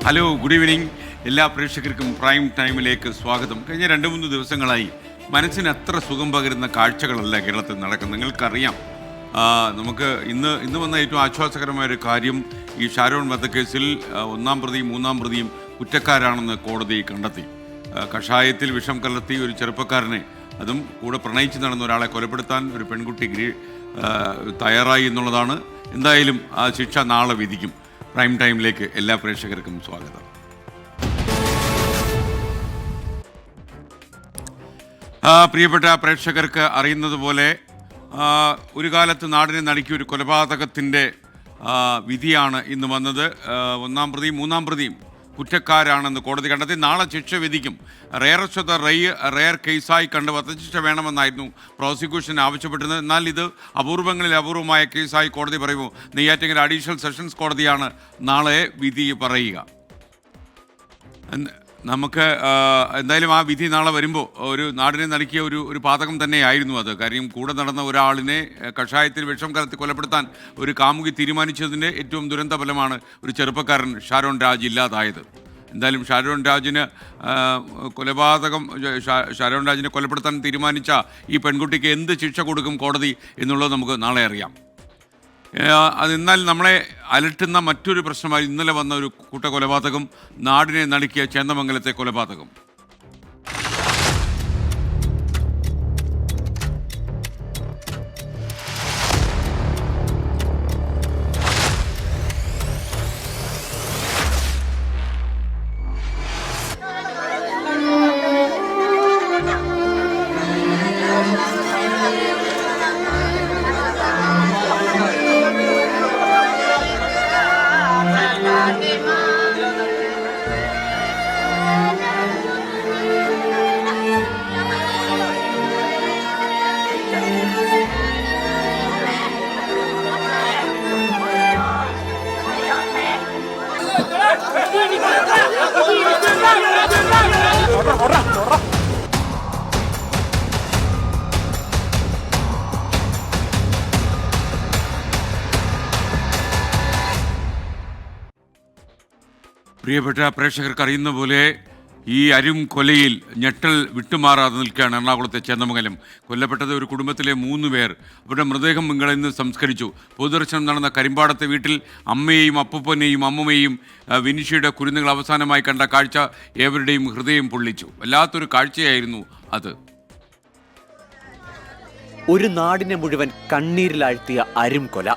Hello, good evening. എല്ലാ പ്രേക്ഷകർക്കും prime ടൈമിലേക്ക് സ്വാഗതം. കഴിഞ്ഞ 2-3 ദിവസങ്ങളായി മനസ്സിന് അത്ര സുഖം പകരുന്ന കാഴ്ചകളല്ല കേരളത്തിൽ നടക്കുന്നത്. നിങ്ങൾക്കറിയാം, നമുക്ക് ഇന്ന് വന്ന ഏറ്റവും ആശ്വാസകരമായ ഒരു കാര്യം ഈ ഷാരോൺ വധക്കേസിൽ 1-ാം പ്രതിയും 3-ാം പ്രതിയും കുറ്റക്കാരാണെന്ന് കോടതി കണ്ടെത്തി. കഷായത്തിൽ വിഷം കലർത്തി ഒരു ചെറുപ്പക്കാരനെ, അതും കൂടെ പ്രണയിച്ച് നടന്ന ഒരാളെ കൊലപ്പെടുത്താൻ ഒരു പെൺകുട്ടി തയ്യാറായി എന്നുള്ളതാണ്. എന്തായാലും ആ ശിക്ഷ നാളെ വിധിക്കും. പ്രൈം ടൈമിലേക്ക് എല്ലാ പ്രേക്ഷകർക്കും സ്വാഗതം. പ്രിയപ്പെട്ട പ്രേക്ഷകർക്ക് അറിയുന്നത് പോലെ ഒരു കാലത്ത് നാടിനെ നടുക്കിയ ഒരു കൊലപാതകത്തിൻ്റെ വിധിയാണ് ഇന്ന് വന്നത്. 1-ാം പ്രതിയും 3-ാം പ്രതിയും കുറ്റക്കാരാണെന്ന് കോടതി കണ്ടെത്തി. നാളെ ശിക്ഷ വിധിക്കും. റെയർ കേസായി കണ്ട് വധശിക്ഷ വേണമെന്നായിരുന്നു പ്രോസിക്യൂഷൻ ആവശ്യപ്പെട്ടിരുന്നത്. എന്നാൽ ഇത് അപൂർവങ്ങളിൽ അപൂർവമായ കേസായി കോടതി പറയുമ്പോൾ നെയ്യാറ്റിൻകര അഡീഷണൽ സെഷൻസ് കോടതിയാണ് നാളെ വിധി പറയുക. നമുക്ക് എന്തായാലും ആ വിധി നാളെ വരുമ്പോൾ ഒരു നാടിനെ നടുക്കിയ ഒരു പാതകം തന്നെയായിരുന്നു അത്. കാര്യം കൂടെ നടന്ന ഒരാളിനെ കഷായത്തിൽ വിഷം കലർത്തി കൊലപ്പെടുത്താൻ ഒരു കാമുകി തീരുമാനിച്ചതിൻ്റെ ഏറ്റവും ദുരന്ത ഫലമാണ് ഒരു ചെറുപ്പക്കാരൻ ഷാരോൺ രാജ് ഇല്ലാതായത്. എന്തായാലും ഷാരോൺ രാജിനെ കൊലപ്പെടുത്താൻ തീരുമാനിച്ച ഈ പെൺകുട്ടിക്ക് എന്ത് ശിക്ഷ കൊടുക്കും കോടതി എന്നുള്ളത് നമുക്ക് നാളെ അറിയാം. എന്നാൽ നമ്മളെ അലട്ടുന്ന മറ്റൊരു പ്രശ്നമായി ഇന്നലെ വന്ന ഒരു കൂട്ടക്കൊലപാതകം, നാടിനെ നടുക്കിയ ചേന്ദമംഗലത്തെ കൊലപാതകം. പ്രിയപ്പെട്ട പ്രേക്ഷകർക്ക് അറിയുന്ന പോലെ ഈ അരും കൊലയിൽ ഞെട്ടൽ വിട്ടുമാറാതെ നിൽക്കുകയാണ് എറണാകുളത്തെ ചേന്ദമംഗലം. കൊല്ലപ്പെട്ടത് ഒരു കുടുംബത്തിലെ 3 പേർ. അവരുടെ മൃതദേഹം ഇന്ന് സംസ്കരിച്ചു. പൊതുദർശനം നടന്ന കരിമ്പാടത്തെ വീട്ടിൽ അമ്മയെയും അപ്പൂപ്പനെയും അമ്മമ്മയെയും വിനിഷയുടെ കുരുന്നുകൾ അവസാനമായി കണ്ട കാഴ്ച ഏവരുടെയും ഹൃദയം പൊള്ളിച്ചു. വല്ലാത്തൊരു കാഴ്ചയായിരുന്നു അത്. ഒരു നാടിനെ മുഴുവൻ കണ്ണീരിലാഴ്ത്തിയ അരും കൊല.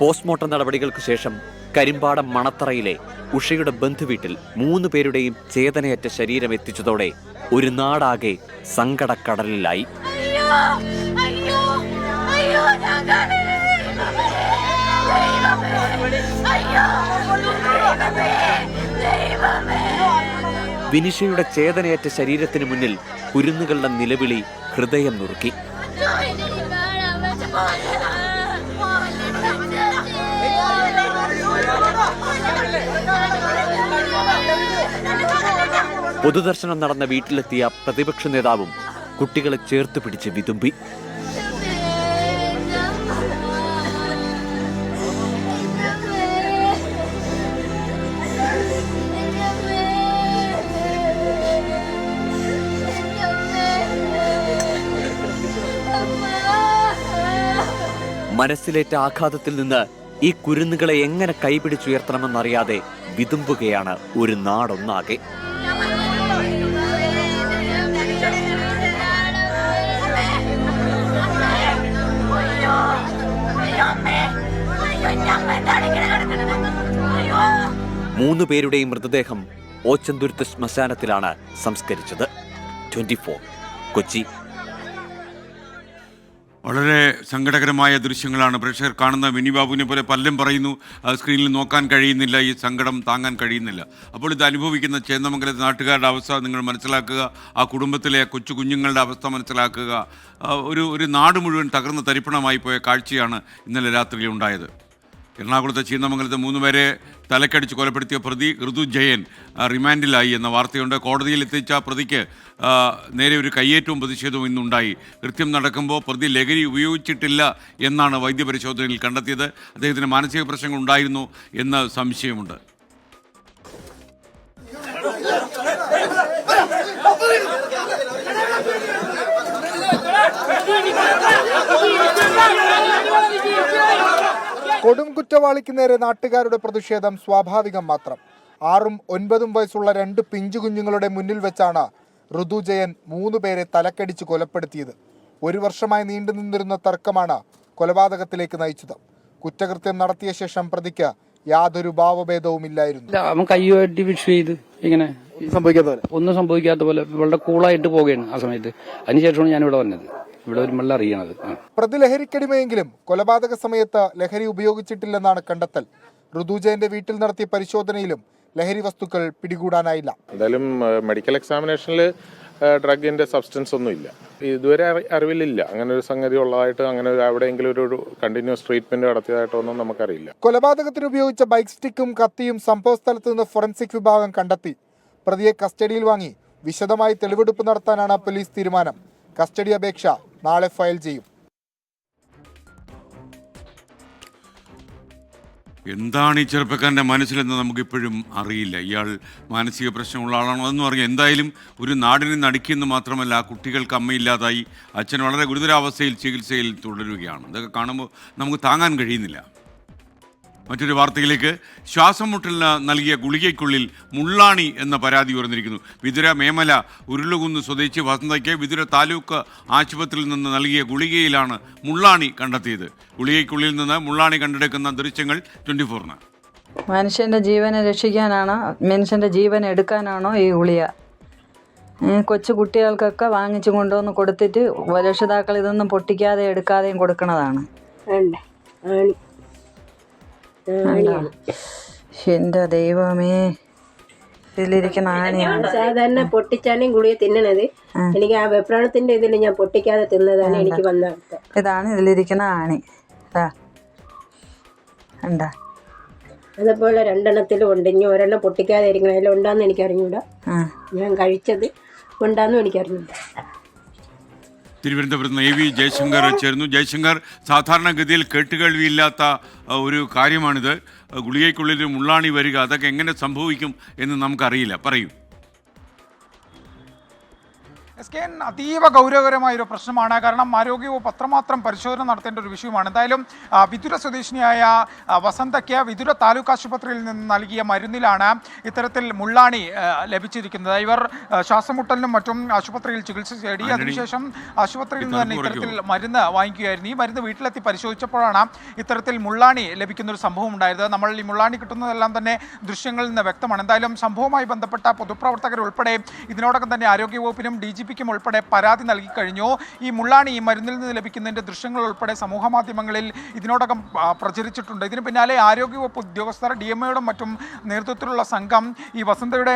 പോസ്റ്റ്മോർട്ടം നടപടികൾക്ക് ശേഷം കരിമ്പാടം മണത്തറയിലെ ഉഷയുടെ ബന്ധുവീട്ടിൽ 3 പേരുടെയും ചേതനയറ്റ ശരീരം എത്തിച്ചതോടെ ഒരു നാടാകെ സങ്കടക്കടലിലായി. വിനിഷയുടെ ചേതനയറ്റ ശരീരത്തിന് മുന്നിൽ കുരുന്നുകളുടെ നിലവിളി ഹൃദയം നുറുക്കി. പൊതുദർശനം നടന്ന വീട്ടിലെത്തിയ പ്രതിപക്ഷ നേതാവും കുട്ടികളെ ചേർത്ത് പിടിച്ച് വിതുമ്പി. മനസ്സിലേറ്റ ആഘാതത്തിൽ നിന്ന് ഈ കുരുന്നുകളെ എങ്ങനെ കൈപിടിച്ചുയർത്തണമെന്നറിയാതെ വിതുമ്പുകയാണ് ഒരു നാടൊന്നാകെ. മൂന്ന് പേരുടെയും മൃതദേഹം ഓച്ചന്തുരുത്ത് ശ്മശാനത്തിലാണ് സംസ്കരിച്ചത്. 24 കൊച്ചി. വളരെ സങ്കടകരമായ ദൃശ്യങ്ങളാണ് പ്രേക്ഷകർ കാണുന്ന. മിനി ബാബുവിനെ പോലെ പലരും പറയുന്നു സ്ക്രീനിൽ നോക്കാൻ കഴിയുന്നില്ല, ഈ സങ്കടം താങ്ങാൻ കഴിയുന്നില്ല. അപ്പോൾ ഇത് അനുഭവിക്കുന്ന ചേന്ദമംഗലത്തെ നാട്ടുകാരുടെ അവസ്ഥ നിങ്ങൾ മനസ്സിലാക്കുക. ആ കുടുംബത്തിലെ കൊച്ചു കുഞ്ഞുങ്ങളുടെ അവസ്ഥ മനസ്സിലാക്കുക. ഒരു നാട് മുഴുവൻ തകർന്ന് തരിപ്പണമായി പോയ കാഴ്ചയാണ് ഇന്നലെ രാത്രിയിൽ ഉണ്ടായത്. എറണാകുളത്തെ ചേന്ദമംഗലത്തെ 3 പേരെ തലക്കടിച്ച് കൊലപ്പെടുത്തിയ പ്രതി ഋതു ജയൻ റിമാൻഡിലായി എന്ന വാർത്തയുണ്ട്. കോടതിയിൽ എത്തിച്ച പ്രതിക്ക് നേരെ ഒരു കയ്യേറ്റവും പ്രതിഷേധവും ഇന്നുണ്ടായി. കൃത്യം നടക്കുമ്പോൾ പ്രതി ലഹരി ഉപയോഗിച്ചിട്ടില്ല എന്നാണ് വൈദ്യപരിശോധനയിൽ കണ്ടെത്തിയത്. അദ്ദേഹത്തിന് മാനസിക പ്രശ്നങ്ങൾ ഉണ്ടായിരുന്നു എന്ന് സംശയമുണ്ട്. കൊടും കുറ്റവാളിക്ക് നേരെ നാട്ടുകാരുടെ പ്രതിഷേധം സ്വാഭാവികം മാത്രം. 6ഉം 9ഉം വയസ്സുള്ള 2 പിഞ്ചു കുഞ്ഞുങ്ങളുടെ മുന്നിൽ വെച്ചാണ് ഋതു ജയൻ 3 പേരെ തലക്കടിച്ച് കൊലപ്പെടുത്തിയത്. 1 വർഷമായി നീണ്ടുനിന്നിരുന്ന തർക്കമാണ് കൊലപാതകത്തിലേക്ക് നയിച്ചത്. കുറ്റകൃത്യം നടത്തിയ ശേഷം പ്രതിക്ക് യാതൊരു ഭാവഭേദവുമില്ലായിരുന്നു. അവൻ കയ്യുമായിട്ട് വിഷ് ചെയ്ത് ഇങ്ങനെ ഒന്നും സംഭവിക്കാത്ത പോലെ വളരെ കൂളായിട്ട് പോവുകയാണ് ആ സമയത്ത്. അതിനുശേഷമാണ് ഞാൻ ഇവിടെ വന്നത്, ഇവിടെ വരുമ്പോൾ അറിയണത്. പ്രതി ലഹരിക്കടിമയെങ്കിലും കൊലപാതക സമയത്ത് ലഹരി ഉപയോഗിച്ചിട്ടില്ലെന്നാണ് കണ്ടെത്തൽ. ഋതു ജയന്റെ വീട്ടിൽ നടത്തിയ പരിശോധനയിലും ലഹരി വസ്തുക്കൾ പിടികൂടാനായില്ല. എന്തായാലും മെഡിക്കൽ എക്സാമിനേഷനിൽ ഡ്രഗിന്റെ സബ്സ്റ്റൻസ് ഒന്നും ഇല്ല. ഇതുവരെ അറിവിലില്ല അങ്ങനെ ഒരു സംഗതി ഉള്ളതായിട്ട്, അങ്ങനെ എവിടെയെങ്കിലും ഒരു കണ്ടിന്യൂസ് ട്രീറ്റ്മെന്റ് നടത്തിയതായിട്ടൊന്നും നമുക്കറിയില്ല. കൊലപാതകത്തിന് ഉപയോഗിച്ച ബൈക്ക് സ്റ്റിക്കും കത്തിയും സംഭവ സ്ഥലത്ത് നിന്ന് ഫോറൻസിക് വിഭാഗം കണ്ടെത്തി. പ്രതിയെ കസ്റ്റഡിയിൽ വാങ്ങി വിശദമായി തെളിവെടുപ്പ് നടത്താനാണ് പോലീസ് തീരുമാനം. കസ്റ്റഡി അപേക്ഷ നാളെ ഫയൽ ചെയ്യും. എന്താണ് ഈ ചെറുപ്പക്കാരൻ്റെ മനസ്സിലെന്ന് നമുക്കിപ്പോഴും അറിയില്ല. ഇയാൾ മാനസിക പ്രശ്നമുള്ള ആളാണോ അതൊന്നും അറിയാം. എന്തായാലും ഒരു നാടിനെ നടുക്കിയെന്ന് മാത്രമല്ല, ആ കുട്ടികൾക്ക് അമ്മയില്ലാതായി, അച്ഛൻ വളരെ ഗുരുതരാവസ്ഥയിൽ ചികിത്സയിൽ തുടരുകയാണ്. ഇതൊക്കെ കാണുമ്പോൾ നമുക്ക് താങ്ങാൻ കഴിയുന്നില്ല. മറ്റൊരു വാർത്തയിലേക്ക്. ശ്വാസം മുട്ടലിന് നൽകിയ ഗുളികയ്ക്കുള്ളിൽ മുള്ളാണി എന്ന പരാതി ഉയർന്നിരിക്കുന്നു. വിതുര മേമല ഉരുളുകുന്ന് സ്വദേശി വസന്തയ്ക്ക് വിതുര താലൂക്ക് ആശുപത്രിയിൽ നിന്ന് നൽകിയ ഗുളികയിലാണ് മുള്ളാണി കണ്ടെത്തിയത്. ഗുളികയ്ക്കുള്ളിൽ നിന്ന് മുള്ളാണി കണ്ടെടുക്കുന്ന ദൃശ്യങ്ങൾ 24-ന്. മനുഷ്യൻ്റെ ജീവനെ രക്ഷിക്കാനാണോ മനുഷ്യൻ്റെ ജീവൻ എടുക്കാനാണോ ഈ ഗുളിക? കൊച്ചു കുട്ടികൾക്കൊക്കെ വാങ്ങിച്ചു കൊണ്ടുവന്ന് കൊടുത്തിട്ട് രക്ഷിതാക്കൾ ഇതൊന്നും പൊട്ടിക്കാതെ എടുക്കാതെയും കൊടുക്കുന്നതാണ്. എന്റെ ദൈവമേ, ഇതിലിരിക്കുന്ന ആണിയാണ്. സാധാരണ പൊട്ടിച്ചാണ് ഗുളിക തിന്നണത്. എനിക്ക് ആ വെപ്രാണത്തിന്റെ ഇതിൽ ഞാൻ പൊട്ടിക്കാതെ തിന്നതാണ് എനിക്ക് വന്ന അവസ്ഥ. ഇതാണ് ഇതിലിരിക്കുന്ന ആണി. എന്താ അതുപോലെ 2 ഉണ്ട്. ഇനി ഒരെണ്ണം പൊട്ടിക്കാതെ ഇരിക്കണം. അതിൽ ഉണ്ടാന്ന് എനിക്ക് അറിഞ്ഞൂടാ. ഞാൻ കഴിച്ചത് ഉണ്ടാന്നും എനിക്ക് അറിഞ്ഞൂടാ. തിരുവനന്തപുരത്ത് നിന്ന് AV ജയശങ്കർ ചേർന്നു. ജയശങ്കർ, സാധാരണഗതിയിൽ കേട്ടുകേൾവിയില്ലാത്ത ഒരു കാര്യമാണിത്. ഗുളികയ്ക്കുള്ളിൽ മുള്ളാണി വരിക, അതൊക്കെ എങ്ങനെ സംഭവിക്കും എന്ന് നമുക്കറിയില്ല. പറയൂ. SKN അതീവ ഗൗരവകരമായൊരു പ്രശ്നമാണ്. കാരണം ആരോഗ്യവകുപ്പ് അത്രമാത്രം പരിശോധന നടത്തേണ്ട ഒരു വിഷയമാണ്. എന്തായാലും വിതുര സ്വദേശിനിയായ വസന്തയ്ക്ക് വിതുര താലൂക്ക് ആശുപത്രിയിൽ നിന്ന് നൽകിയ മരുന്നിലാണ് ഇത്തരത്തിൽ മുള്ളാണി ലഭിച്ചിരിക്കുന്നത്. ഇവർ ശ്വാസമുട്ടലിനും മറ്റും ആശുപത്രിയിൽ ചികിത്സ തേടി. അതിനുശേഷം ആശുപത്രിയിൽ നിന്ന് തന്നെ ഇത്തരത്തിൽ മരുന്ന് വാങ്ങിക്കുകയായിരുന്നു. ഈ മരുന്ന് വീട്ടിലെത്തി പരിശോധിച്ചപ്പോഴാണ് ഇത്തരത്തിൽ മുള്ളാണി ലഭിക്കുന്ന ഒരു സംഭവം ഉണ്ടായത്. നമ്മൾ ഈ മുള്ളാണി കിട്ടുന്നതെല്ലാം തന്നെ ദൃശ്യങ്ങളിൽ നിന്ന് വ്യക്തമാണ്. എന്തായാലും സംഭവവുമായി ബന്ധപ്പെട്ട പൊതുപ്രവർത്തകരുൾപ്പെടെ ഇതിനോടകം തന്നെ ആരോഗ്യവകുപ്പിനും DGP ഉൾപ്പെടെ പരാതി നൽകി കഴിഞ്ഞു. ഈ മുള്ളാണി ഈ മരുന്നിൽ നിന്ന് ലഭിക്കുന്നതിന്റെ ദൃശ്യങ്ങൾ ഉൾപ്പെടെ സമൂഹ മാധ്യമങ്ങളിൽ ഇതിനോടകം പ്രചരിച്ചിട്ടുണ്ട്. ഇതിന് പിന്നാലെ ആരോഗ്യവകുപ്പ് ഉദ്യോഗസ്ഥർ DMAയുടെ മറ്റും നേതൃത്വത്തിലുള്ള സംഘം ഈ വസന്തയുടെ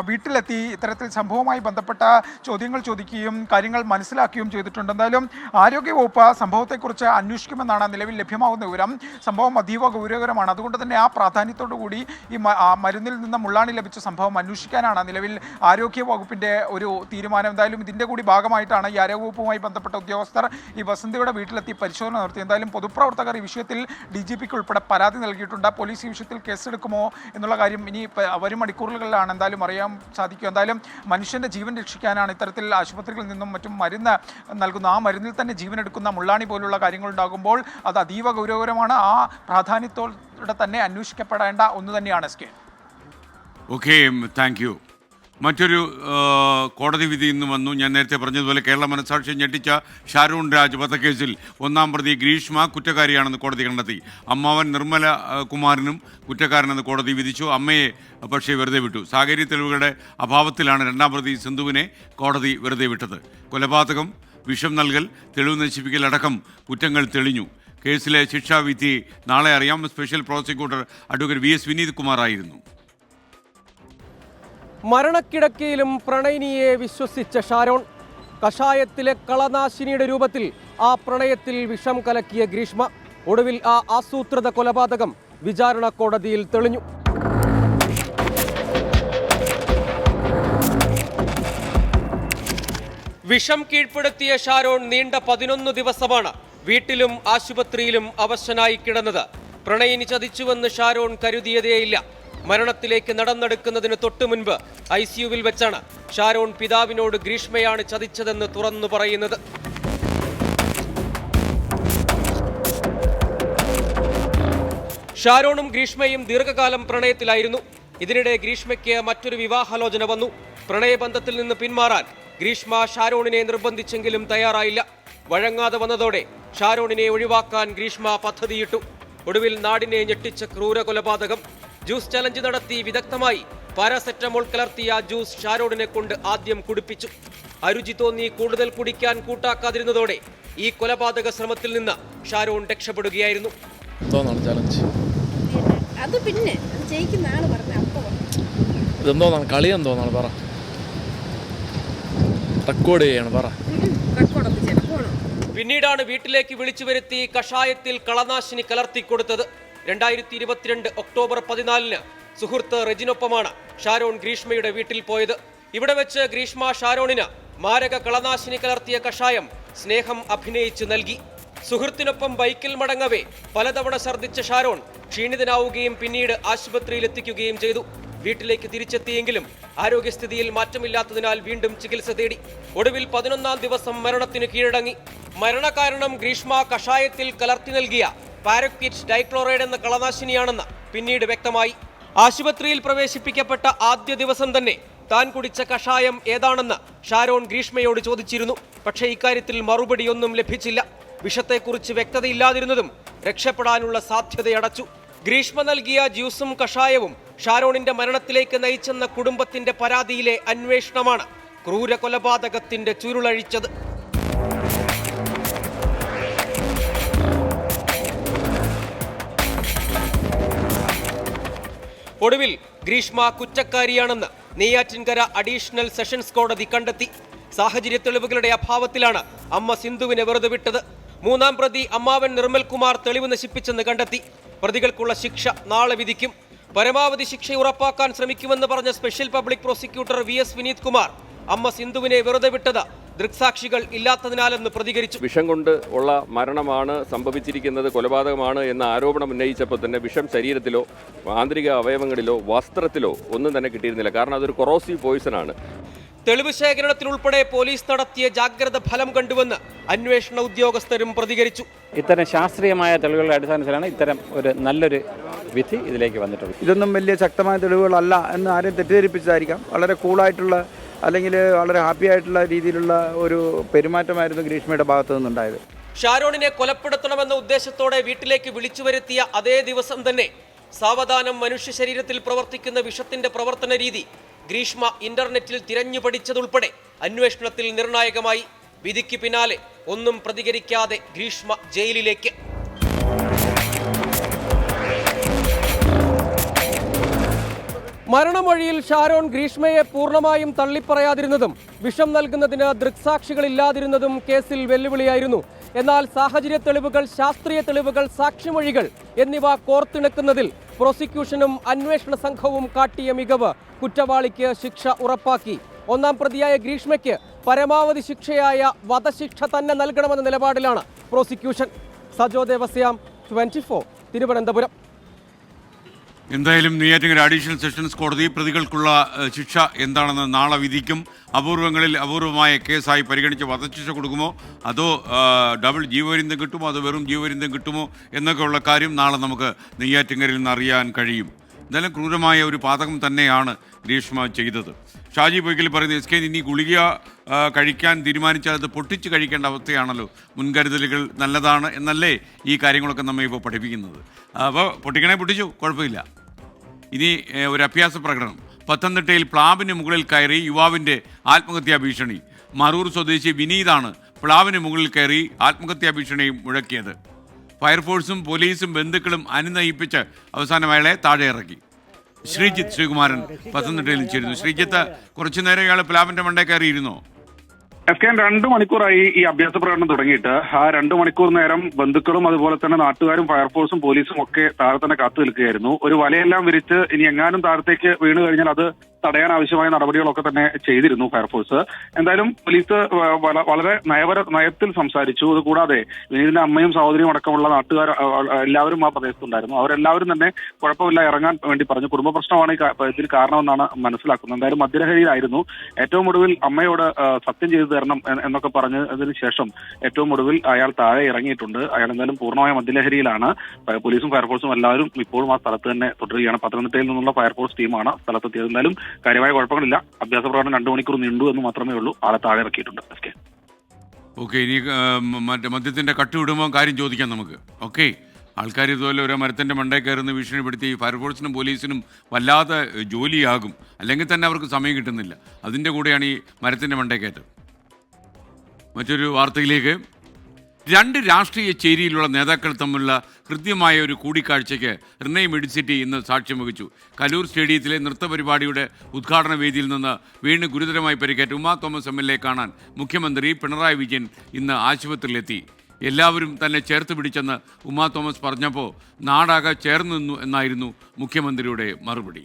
വീട്ടിലെത്തി ഇത്തരത്തിൽ സംഭവവുമായി ബന്ധപ്പെട്ട ചോദ്യങ്ങൾ ചോദിക്കുകയും കാര്യങ്ങൾ മനസ്സിലാക്കുകയും ചെയ്തിട്ടുണ്ട്. എന്തായാലും ആരോഗ്യവകുപ്പ് സംഭവത്തെക്കുറിച്ച് അന്വേഷിക്കുമെന്നാണ് നിലവിൽ ലഭ്യമാകുന്ന വിവരം. സംഭവം അതീവ ഗൗരവകരമാണ്. അതുകൊണ്ട് തന്നെ ആ പ്രാധാന്യത്തോടു കൂടി ഈ മരുന്നിൽ നിന്ന് മുള്ളാണി ലഭിച്ച സംഭവം അന്വേഷിക്കാനാണ് നിലവിൽ ആരോഗ്യവകുപ്പിന്റെ ഒരു തീരുമാനം. എന്തായാലും ഇതിന്റെ കൂടി ഭാഗമായിട്ടാണ് ഈ ആരോഗ്യവകുപ്പുമായി ബന്ധപ്പെട്ട ഉദ്യോഗസ്ഥർ ഈ വസന്തയുടെ വീട്ടിലെത്തി പരിശോധന നടത്തി. എന്തായാലും പൊതുപ്രവർത്തകർ ഈ വിഷയത്തിൽ DGPക്ക് ഉൾപ്പെടെ പരാതി നൽകിയിട്ടുണ്ട്. പോലീസ് ഈ വിഷയത്തിൽ കേസെടുക്കുമോ എന്നുള്ള കാര്യം ഇനി വരും മണിക്കൂറുകളിലാണ് എന്തായാലും അറിയാൻ സാധിക്കും. എന്തായാലും മനുഷ്യന്റെ ജീവൻ രക്ഷിക്കാനാണ് ഇത്തരത്തിൽ ആശുപത്രികളിൽ നിന്നും മറ്റും മരുന്ന് നൽകുന്ന, ആ മരുന്നിൽ തന്നെ ജീവൻ എടുക്കുന്ന മുള്ളാണി പോലുള്ള കാര്യങ്ങൾ ഉണ്ടാകുമ്പോൾ അത് അതീവ ഗൗരവകരമാണ്. ആ പ്രാധാന്യത്തോടെ തന്നെ അന്വേഷിക്കപ്പെടേണ്ട ഒന്ന് തന്നെയാണ് SKN. Okay, thank U. മറ്റൊരു കോടതി വിധി ഇന്ന് വന്നു. ഞാൻ നേരത്തെ പറഞ്ഞതുപോലെ കേരള മനസാക്ഷിയെ ഞെട്ടിച്ച ഷാരൂൺ രാജ് വധക്കേസിൽ 1-ാം പ്രതി ഗ്രീഷ്മ കുറ്റക്കാരിയാണെന്ന് കോടതി കണ്ടെത്തി. അമ്മാവൻ നിർമ്മല കുമാരനും കുറ്റക്കാരനെന്ന് കോടതി വിധിച്ചു. അമ്മയെ പക്ഷേ വെറുതെ വിട്ടു. സാഹചര്യ തെളിവുകളുടെ അഭാവത്തിലാണ് 2-ാം പ്രതി സിന്ധുവിനെ കോടതി വെറുതെ വിട്ടത്. കൊലപാതകം, വിഷം നൽകൽ, തെളിവ് നശിപ്പിക്കൽ അടക്കം കുറ്റങ്ങൾ തെളിഞ്ഞു. കേസിലെ ശിക്ഷാവിധി നാളെ അറിയാം. Special prosecutor advocate VS Vineeth Kumar ആയിരുന്നു. മരണക്കിടക്കയിലും പ്രണയിനിയെ വിശ്വസിച്ച ഷാരോൺ, കഷായത്തിലെ കളനാശിനിയുടെ രൂപത്തിൽ ആ പ്രണയത്തിൽ വിഷം കലക്കിയ ഗ്രീഷ്മ. ഒടുവിൽ ആ ആസൂത്രിത കൊലപാതകം വിചാരണ കോടതിയിൽ തെളിഞ്ഞു. വിഷം കീഴ്പ്പെടുത്തിയ ഷാരോൺ നീണ്ട 11 ദിവസമാണ് വീട്ടിലും ആശുപത്രിയിലും അവശനായി കിടന്നത്. പ്രണയിനി ചതിച്ചുവെന്ന് ഷാരോൺ കരുതിയതേയില്ല. മരണത്തിലേക്ക് നടന്നെടുക്കുന്നതിന് തൊട്ടു മുൻപ് ICUവിൽ വെച്ചാണ് ഷാരോൺ പിതാവിനോട് ഗ്രീഷ്മയാണ് ചതിച്ചതെന്ന് തുറന്നു പറയുന്നത്. ഷാരോണും ഗ്രീഷ്മയും ദീർഘകാലം പ്രണയത്തിലായിരുന്നു. ഇതിനിടെ ഗ്രീഷ്മയ്ക്ക് മറ്റൊരു വിവാഹാലോചന വന്നു. പ്രണയബന്ധത്തിൽ നിന്ന് പിന്മാറാൻ ഗ്രീഷ്മ ഷാരോണിനെ നിർബന്ധിച്ചെങ്കിലും തയ്യാറായില്ല. വഴങ്ങാതെ വന്നതോടെ ഷാരോണിനെ ഒഴിവാക്കാൻ ഗ്രീഷ്മ പദ്ധതിയിട്ടു. ഒടുവിൽ നാടിനെ ഞെട്ടിച്ച ക്രൂര കൊലപാതകം. ജ്യൂസ് ചലഞ്ച് നടത്തി വിദഗ്ധമായി പാരാസെറ്റമോൾ കലർത്തിയ ജ്യൂസ് ഷാരോണിനെ കൊണ്ട് ആദ്യം കുടിപ്പിച്ചു. അരുചി തോന്നി കൂടുതൽ കുടിക്കാൻ കൂട്ടാക്കാതിരുന്നതോടെ ഈ കൊലപാതക ശ്രമത്തിൽ നിന്ന് ഷാരോൺ രക്ഷപ്പെടുകയായിരുന്നു. അത് പിന്നെ ജയിക്കുന്ന ആള് പറഞ്ഞ ഇതെന്തോന്നാണ് കളി എന്തോന്നാണ് പറ റെക്കോർഡ് ചെയ്യാണ് പറ. പിന്നീടാണ് വീട്ടിലേക്ക് വിളിച്ചു വരുത്തി കഷായത്തിൽ കളനാശിനി കലർത്തിക്കൊടുത്തത്. 2022 ഒക്ടോബർ 14 സുഹൃത്ത് റെജിനൊപ്പമാണ് ഷാരോൺ ഗ്രീഷ്മയുടെ വീട്ടിൽ പോയത്. ഇവിടെ വെച്ച് ഗ്രീഷ്മ ഷാരോണിന് മാരക കളനാശിനി കലർത്തിയ കഷായം സ്നേഹം അഭിനയിച്ച് നൽകി. സുഹൃത്തിനൊപ്പം ബൈക്കിൽ മടങ്ങവേ പലതവണ ഛർദ്ദിച്ച ഷാരോൺ ക്ഷീണിതനാവുകയും പിന്നീട് ആശുപത്രിയിൽ എത്തിക്കുകയും ചെയ്തു. വീട്ടിലേക്ക് തിരിച്ചെത്തിയെങ്കിലും ആരോഗ്യസ്ഥിതിയിൽ മാറ്റമില്ലാത്തതിനാൽ വീണ്ടും ചികിത്സ തേടി. ഒടുവിൽ 11ാം ദിവസം മരണത്തിന് കീഴടങ്ങി. മരണകാരണം ഗ്രീഷ്മ കഷായത്തിൽ കലർത്തി നൽകിയ പാരക്വിറ്റ് ഡൈക്ലോറൈഡ് എന്ന കളനാശിനിയാണെന്ന് പിന്നീട് വ്യക്തമായി. ആശുപത്രിയിൽ പ്രവേശിപ്പിക്കപ്പെട്ട ആദ്യ ദിവസം തന്നെ താൻ കുടിച്ച കഷായം ഏതാണെന്ന് ഷാരോൺ ഗ്രീഷ്മയോട് ചോദിച്ചിരുന്നു. പക്ഷേ ഇക്കാര്യത്തിൽ മറുപടിയൊന്നും ലഭിച്ചില്ല. വിഷത്തെക്കുറിച്ച് വ്യക്തതയില്ലാതിരുന്നതും രക്ഷപ്പെടാനുള്ള സാധ്യതയടച്ചു. ഗ്രീഷ്മ നൽകിയ ജ്യൂസും കഷായവും ഷാരോണിന്റെ മരണത്തിലേക്ക് നയിച്ചെന്ന കുടുംബത്തിന്റെ പരാതിയിലെ അന്വേഷണമാണ് ക്രൂര കൊലപാതകത്തിന്റെ ചുരുളഴിച്ചത്. ഒടുവിൽ ഗ്രീഷ്മ കുറ്റക്കാരിയാണെന്ന് നെയ്യാറ്റിൻകര അഡീഷണൽ സെഷൻസ് കോടതി കണ്ടെത്തി. സാഹചര്യ തെളിവുകളുടെ അഭാവത്തിലാണ് അമ്മ സിന്ധുവിനെ വെറുതെ വിട്ടത്. 3ാം പ്രതി അമ്മാവൻ നിർമ്മൽ കുമാർ തെളിവ് നശിപ്പിച്ചെന്ന് കണ്ടെത്തി. പ്രതികൾക്കുള്ള ശിക്ഷ നാളെ വിധിക്കും. പരമാവധി ശിക്ഷ ഉറപ്പാക്കാൻ ശ്രമിക്കുമെന്ന് പറഞ്ഞ special public prosecutor VS Vineeth Kumar അമ്മ സിന്ധുവിനെ വെറുതെ വിട്ടത് ദൃക്സാക്ഷികൾ ഇല്ലാത്തതിനാലെന്ന് പ്രതികരിച്ചു. വിഷം കൊണ്ട് ഉള്ള മരണമാണ് സംഭവിച്ചിരിക്കുന്നത്, കൊലപാതകമാണ് എന്ന ആരോപണം ഉന്നയിച്ചപ്പോൾ തന്നെ വിഷം ശരീരത്തിലോ ആന്തരിക അവയവങ്ങളിലോ വസ്ത്രത്തിലോ ഒന്നും തന്നെ കിട്ടിയിരുന്നില്ല. കാരണം അതൊരു കൊറോസീവ് പോയിസൺ ആണ്. തെളിവ് ശേഖരണത്തിനുൾപ്പെടെ പോലീസ് നടത്തിയ ജാഗ്രത ഫലം കണ്ടുവെന്ന് അന്വേഷണ ഉദ്യോഗസ്ഥരും പ്രതികരിച്ചു. ഇത്തരം ശാസ്ത്രീയമായ തെളിവുകളുടെ അടിസ്ഥാനത്തിലാണ് ഇത്തരം ഒരു നല്ലൊരു വിധി ഇതിലേക്ക് വന്നിട്ടുള്ളത്. ഇതൊന്നും വലിയ ശക്തമായ തെളിവുകളല്ല എന്ന് ആരെയും തെറ്റിദ്ധരിപ്പിച്ചതായിരിക്കാം. വളരെ കൂളായിട്ടുള്ള അല്ലെങ്കിൽ വളരെ ഹാപ്പി ആയിട്ടുള്ള രീതിയിലുള്ള ഒരു പെരുമാറ്റമായിരുന്നു ഗ്രീഷ്മയുടെ ഭാഗത്തു നിന്നുണ്ടായത്. ഷാരോണിനെ കൊലപ്പെടുത്തണമെന്ന ഉദ്ദേശത്തോടെ വീട്ടിലേക്ക് വിളിച്ചു വരുത്തിയ അതേ ദിവസം തന്നെ സാവധാനം മനുഷ്യ ശരീരത്തിൽ പ്രവർത്തിക്കുന്ന വിഷത്തിന്റെ പ്രവർത്തന രീതി ഗ്രീഷ്മ ഇന്റർനെറ്റിൽ തിരഞ്ഞു പഠിച്ചതുൾപ്പെടെ അന്വേഷണത്തിൽ നിർണായകമായി. വിധിക്ക് പിന്നാലെ ഒന്നും പ്രതികരിക്കാതെ ഗ്രീഷ്മ ജയിലിലേക്ക്. മരണമൊഴിയിൽ ഷാരോൺ ഗ്രീഷ്മയെ പൂർണ്ണമായും തള്ളിപ്പറയാതിരുന്നതും വിഷം നൽകുന്നതിന് ദൃക്സാക്ഷികളില്ലാതിരുന്നതും കേസിൽ വെല്ലുവിളിയായിരുന്നു. എന്നാൽ സാഹചര്യ തെളിവുകൾ, ശാസ്ത്രീയ തെളിവുകൾ, സാക്ഷിമൊഴികൾ എന്നിവ കോർത്തിണക്കുന്നതിൽ പ്രോസിക്യൂഷനും അന്വേഷണ സംഘവും കാട്ടിയ മികവ് കുറ്റവാളിക്ക് ശിക്ഷ ഉറപ്പാക്കി. 1ാം പ്രതിയായ ഗ്രീഷ്മയ്ക്ക് പരമാവധി ശിക്ഷയായ വധശിക്ഷ തന്നെ നൽകണമെന്ന നിലപാടിലാണ് പ്രോസിക്യൂഷൻ. സജോ ദേവസ്യാം, 24, തിരുവനന്തപുരം. എന്തായാലും നെയ്യാറ്റിൻകര അഡീഷണൽ സെഷൻസ് കോടതി പ്രതികൾക്കുള്ള ശിക്ഷ എന്താണെന്ന് നാളെ വിധിക്കും. അപൂർവങ്ങളിൽ അപൂർവമായ കേസായി പരിഗണിച്ച് വധശിക്ഷ കൊടുക്കുമോ, അതോ ഡബിൾ ജീവപര്യന്തം കിട്ടുമോ, അതോ വെറും ജീവപര്യന്തം കിട്ടുമോ എന്നൊക്കെയുള്ള കാര്യം നാളെ നമുക്ക് നെയ്യാറ്റിൻകരയിൽ നിന്ന് അറിയാൻ കഴിയും. എന്തായാലും ക്രൂരമായ ഒരു പാതകം തന്നെയാണ് ഗ്രീഷ്മ ചെയ്തത്. ഷാജി പൊയ്ക്കൽ പറയുന്നത് SK ഇനി ഗുളിക കഴിക്കാൻ തീരുമാനിച്ചാൽ അത് പൊട്ടിച്ച് കഴിക്കേണ്ട അവസ്ഥയാണല്ലോ. മുൻകരുതലുകൾ നല്ലതാണ് എന്നല്ലേ ഈ കാര്യങ്ങളൊക്കെ നമ്മെ ഇപ്പോൾ പഠിപ്പിക്കുന്നത്. അപ്പോൾ പൊട്ടിക്കണേ പൊട്ടിച്ചു, കുഴപ്പമില്ല. ഇനി ഒരു അഭ്യാസ പ്രകടനം. പത്തനംതിട്ടയിൽ പ്ലാവിന് മുകളിൽ കയറി യുവാവിൻ്റെ ആത്മഹത്യാ ഭീഷണി. മറൂർ സ്വദേശി വിനീതാണ് പ്ലാവിന് മുകളിൽ കയറി ആത്മഹത്യാ ഭീഷണി മുഴക്കിയത്. ഫയർഫോഴ്സും പോലീസും ബന്ധുക്കളും അനുനയിപ്പിച്ച് അവസാനം അയാളെ താഴെ ഇറക്കി. ശ്രീജിത്ത് ശ്രീകുമാരൻ പത്തനംതിട്ടയിൽ ചേരുന്നു. ശ്രീജിത്ത്, കുറച്ചു നേരം ഇയാൾ പ്ലാവിന്റെ മണ്ടേ കയറിയിരുന്നോ? SK 2 മണിക്കൂറായി ഈ അഭ്യാസ പ്രകടനം തുടങ്ങിയിട്ട്. ആ 2 മണിക്കൂർ നേരം ബന്ധുക്കളും അതുപോലെ തന്നെ നാട്ടുകാരും ഫയർഫോഴ്സും പോലീസും ഒക്കെ താഴെ തന്നെ കാത്തു നിൽക്കുകയായിരുന്നു. ഒരു വലയെല്ലാം വിരിച്ച് ഇനി എങ്ങാനും താഴത്തേക്ക് വീണ് കഴിഞ്ഞാൽ അത് തടയാൻ ആവശ്യമായ നടപടികളൊക്കെ തന്നെ ചെയ്തിരുന്നു ഫയർഫോഴ്സ്. എന്തായാലും പോലീസ് വളരെ നയത്തിൽ സംസാരിച്ചു. അതുകൂടാതെ വിനീതിന്റെ അമ്മയും സഹോദരിയും അടക്കമുള്ള നാട്ടുകാർ എല്ലാവരും ആ പ്രദേശത്തുണ്ടായിരുന്നു. അവരെല്ലാവരും തന്നെ കുഴപ്പമില്ല, ഇറങ്ങാൻ വേണ്ടി പറഞ്ഞു. കുടുംബ പ്രശ്നമാണ് ഇതിന് കാരണമെന്നാണ് മനസ്സിലാക്കുന്നത്. എന്തായാലും മദ്യലഹരിയിലായിരുന്നു. ഏറ്റവും ഒടുവിൽ അമ്മയോട് സത്യം ചെയ്തു തരണം എന്നൊക്കെ പറഞ്ഞതിന് ശേഷം ഏറ്റവും ഒടുവിൽ അയാൾ താഴെ ഇറങ്ങിയിട്ടുണ്ട്. അയാൾ എന്തായാലും പൂർണ്ണമായ മദ്യലഹരിയിലാണ്. പോലീസും ഫയർഫോഴ്സും എല്ലാവരും ഇപ്പോഴും ആ സ്ഥലത്ത് തന്നെ തുടരുകയാണ്. പത്തനംതിട്ടയിൽ നിന്നുള്ള ഫയർഫോഴ്സ് ടീമാണ് സ്ഥലത്തെത്തിയത്. എന്തായാലും കാര്യമായ കുഴപ്പങ്ങളില്ല. അഭ്യാസ പ്രകടനം 2 മണിക്കൂർ നീണ്ടു എന്ന് മാത്രമേ ഉള്ളൂ. ആളെ താഴെ ഇറക്കിയിട്ടുണ്ട്. ഓക്കെ, ഇനി മറ്റേ മദ്യത്തിന്റെ കട്ട് വിടുമ്പോൾ കാര്യം ചോദിക്കാം നമുക്ക്. ഓക്കെ, ആൾക്കാർ ഇതുപോലെ ഒരു മരത്തിന്റെ മണ്ടേ കയറുന്ന ഭീഷണിപ്പെടുത്തി ഫയർഫോഴ്സിനും പോലീസിനും വല്ലാതെ ജോലിയാകും. അല്ലെങ്കിൽ തന്നെ അവർക്ക് സമയം കിട്ടുന്നില്ല. അതിൻ്റെ കൂടെയാണ് ഈ മരത്തിന്റെ മണ്ടേ കയറ്റം. മറ്റൊരു വാർത്തയിലേക്ക്, 2 രാഷ്ട്രീയ ചേരിയിലുള്ള നേതാക്കൾ തമ്മിലുള്ള കൃത്യമായ ഒരു കൂടിക്കാഴ്ചയ്ക്ക് റിനൈ മെഡിസിറ്റി ഇന്ന് സാക്ഷ്യം വഹിച്ചു. കലൂർ സ്റ്റേഡിയത്തിലെ നൃത്തപരിപാടിയുടെ ഉദ്ഘാടന വേദിയിൽ നിന്ന് വീണ് ഗുരുതരമായി പരിക്കേറ്റ ഉമാ തോമസ് MLA കാണാൻ മുഖ്യമന്ത്രി പിണറായി വിജയൻ ഇന്ന് ആശുപത്രിയിലെത്തി. എല്ലാവരും തന്നെ ചേർത്ത് പിടിച്ചെന്ന് ഉമാ തോമസ് പറഞ്ഞപ്പോൾ നാടാകെ ചേർന്ന് നിന്നു എന്നായിരുന്നു മുഖ്യമന്ത്രിയുടെ മറുപടി.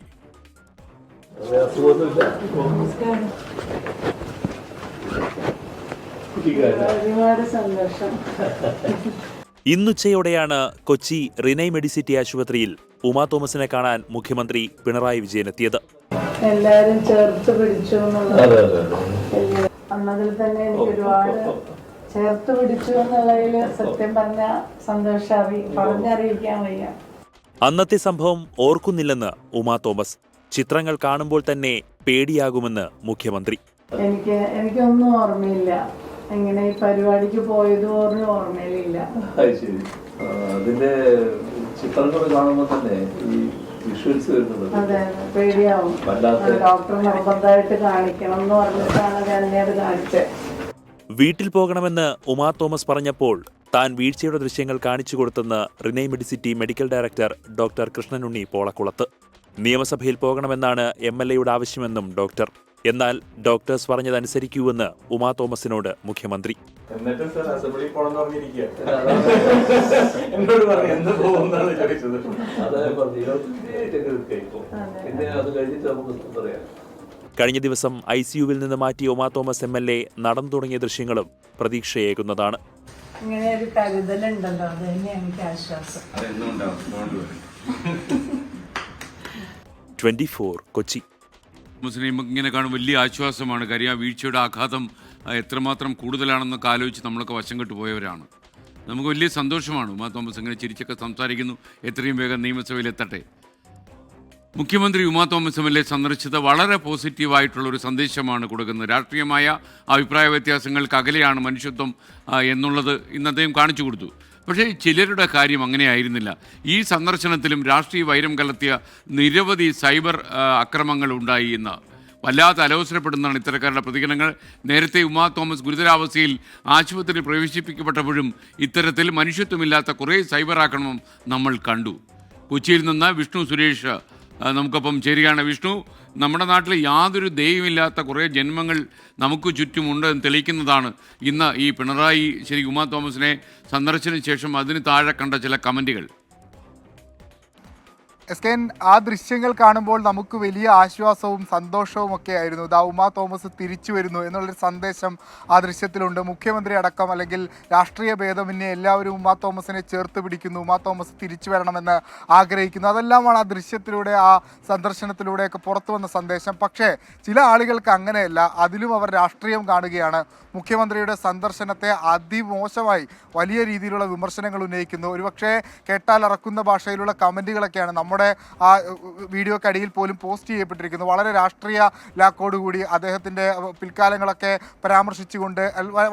ഒരുപാട് സന്തോഷം. ഇന്നുച്ചയോടെയാണ് കൊച്ചി റിനൈ മെഡിസിറ്റി ആശുപത്രിയിൽ ഉമാ തോമസിനെ കാണാൻ മുഖ്യമന്ത്രി പിണറായി വിജയൻ എത്തിയത്. എല്ലാരും ചേർത്ത് പിടിച്ചു അന്നതിൽ തന്നെ എനിക്ക് ഒരുപാട് ചേർത്ത് പിടിച്ചു എന്നുള്ളതിൽ സത്യം പറഞ്ഞ സന്തോഷം പറഞ്ഞറിയിക്കാൻ വയ്യ. അന്നത്തെ സംഭവം ഓർക്കുന്നില്ലെന്ന് ഉമാ തോമസ്. ചിത്രങ്ങൾ കാണുമ്പോൾ തന്നെ പേടിയാകുമെന്ന് മുഖ്യമന്ത്രി. എനിക്കൊന്നും ഓർമ്മയില്ല. എങ്ങനെ ഈ പരിപാടിക്ക് പോയത് പോലും ഓർമ്മയിലില്ല. അതിന്റെ ചിത്രങ്ങൾ കാണുമ്പോൾ തന്നെ ഈ വിഷ്വൽസ് വരുന്നത് അതെ, പേടിയാവും. ഡോക്ടർ നിർബന്ധമായിട്ട് കാണിക്കണം എന്ന് പറഞ്ഞിട്ടാണ് എന്നെ അത് കാണിച്ചത്. വീട്ടിൽ പോകണമെന്ന് ഉമാ തോമസ് പറഞ്ഞപ്പോൾ താൻ വീഴ്ചയുടെ ദൃശ്യങ്ങൾ കാണിച്ചു കൊടുത്തെന്ന് Renai medicity medical director doctor Krishnanunni Polakulath. നിയമസഭയിൽ പോകണമെന്നാണ് MLAയുടെ ആവശ്യമെന്നും ഡോക്ടർ. എന്നാൽ ഡോക്ടേഴ്സ് പറഞ്ഞതനുസരിക്കൂവെന്ന് ഉമാ തോമസിനോട് മുഖ്യമന്ത്രി. കഴിഞ്ഞ ദിവസം ICUവിൽ നിന്ന് മാറ്റിയ ഉമാ തോമസ് MLA നടന്നു തുടങ്ങിയ ദൃശ്യങ്ങളും പ്രതീക്ഷയേകുന്നതാണ്. ഇങ്ങനെ ഒരു കരുതലുണ്ടല്ലോ, അത് തന്നെ എനിക്ക് ആശ്വാസം. 24 കൊച്ചി. മുസ്ലിം ഇങ്ങനെ കാണും വലിയ ആശ്വാസമാണ്. കാര്യം ആ വീഴ്ചയുടെ ആഘാതം എത്രമാത്രം കൂടുതലാണെന്നൊക്കെ ആലോചിച്ച് നമ്മളൊക്കെ വശം കെട്ടു പോയവരാണ്. നമുക്ക് വലിയ സന്തോഷമാണ് ഉമാ തോമസ് ഇങ്ങനെ ചിരിച്ചൊക്കെ സംസാരിക്കുന്നു. എത്രയും വേഗം നിയമസഭയിലെത്തട്ടെ. മുഖ്യമന്ത്രി ഉമാ തോമസ് MLA സന്ദർശിച്ചത് വളരെ പോസിറ്റീവായിട്ടുള്ളൊരു സന്ദേശമാണ് കൊടുക്കുന്നത്. രാഷ്ട്രീയമായ അഭിപ്രായ വ്യത്യാസങ്ങൾക്ക് അകലെയാണ് മനുഷ്യത്വം എന്നുള്ളത് ഇന്ന് അദ്ദേഹം കാണിച്ചു കൊടുത്തു. പക്ഷേ ചിലരുടെ കാര്യം അങ്ങനെയായിരുന്നില്ല. ഈ സന്ദർശനത്തിലും രാഷ്ട്രീയ വൈരം കലർത്തിയ നിരവധി സൈബർ അക്രമങ്ങൾ ഉണ്ടായി എന്ന് വല്ലാതെ അലോസരപ്പെടുന്നതാണ് ഇത്തരക്കാരുടെ പ്രതികരണങ്ങൾ. നേരത്തെ ഉമാ തോമസ് ഗുരുതരാവസ്ഥയിൽ ആശുപത്രിയിൽ പ്രവേശിപ്പിക്കപ്പെട്ടപ്പോഴും ഇത്തരത്തിൽ മനുഷ്യത്വമില്ലാത്ത കുറേ സൈബർ ആക്രമണം നമ്മൾ കണ്ടു. കൊച്ചിയിൽ നിന്ന് വിഷ്ണു സുരേഷ് നമുക്കൊപ്പം ചേരുകയാണ്. വിഷ്ണു, നമ്മുടെ നാട്ടിൽ യാതൊരു ദൈവമില്ലാത്ത കുറേ ജന്മങ്ങൾ നമുക്ക് ചുറ്റുമുണ്ട് എന്ന് തെളിയിക്കുന്നതാണ് ഇന്ന് ഈ പിണറായി ഉമാ തോമസിനെ സന്ദർശനത്തിന് ശേഷം അതിന് താഴെ കണ്ട ചില കമൻറ്റുകൾ. എസ്കേൻ, ആ ദൃശ്യങ്ങൾ കാണുമ്പോൾ നമുക്ക് വലിയ ആശ്വാസവും സന്തോഷവും ഒക്കെ ആയിരുന്നു. ദാ ഉമാ തോമസ് തിരിച്ചു വരുന്നു എന്നുള്ളൊരു സന്ദേശം ആ ദൃശ്യത്തിലുണ്ട്. മുഖ്യമന്ത്രി അടക്കം അല്ലെങ്കിൽ രാഷ്ട്രീയ ഭേദമന്യേ എല്ലാവരും ഉമാ തോമസിനെ ചേർത്ത് പിടിക്കുന്നു. ഉമാ തോമസ് തിരിച്ചു വരണമെന്ന് ആഗ്രഹിക്കുന്നു. അതെല്ലാമാണ് ആ ദൃശ്യത്തിലൂടെ, ആ സന്ദർശനത്തിലൂടെയൊക്കെ പുറത്തു വന്ന സന്ദേശം. പക്ഷേ ചില ആളുകൾക്ക് അങ്ങനെയല്ല. അതിലും അവർ രാഷ്ട്രീയം കാണുകയാണ്. മുഖ്യമന്ത്രിയുടെ സന്ദർശനത്തെ അതിമോശമായി വലിയ രീതിയിലുള്ള വിമർശനങ്ങൾ ഉന്നയിക്കുന്നു. ഒരുപക്ഷെ കേട്ടാൽ ഇറക്കുന്ന ഭാഷയിലുള്ള കമൻറ്റുകളൊക്കെയാണ് നമ്മുടെ ആ വീഡിയോക്കടിയിൽ പോലും പോസ്റ്റ് ചെയ്യപ്പെട്ടിരിക്കുന്നത്. വളരെ രാഷ്ട്രീയ ലാക്കോടുകൂടി അദ്ദേഹത്തിൻ്റെ പിൽക്കാലങ്ങളൊക്കെ പരാമർശിച്ചുകൊണ്ട്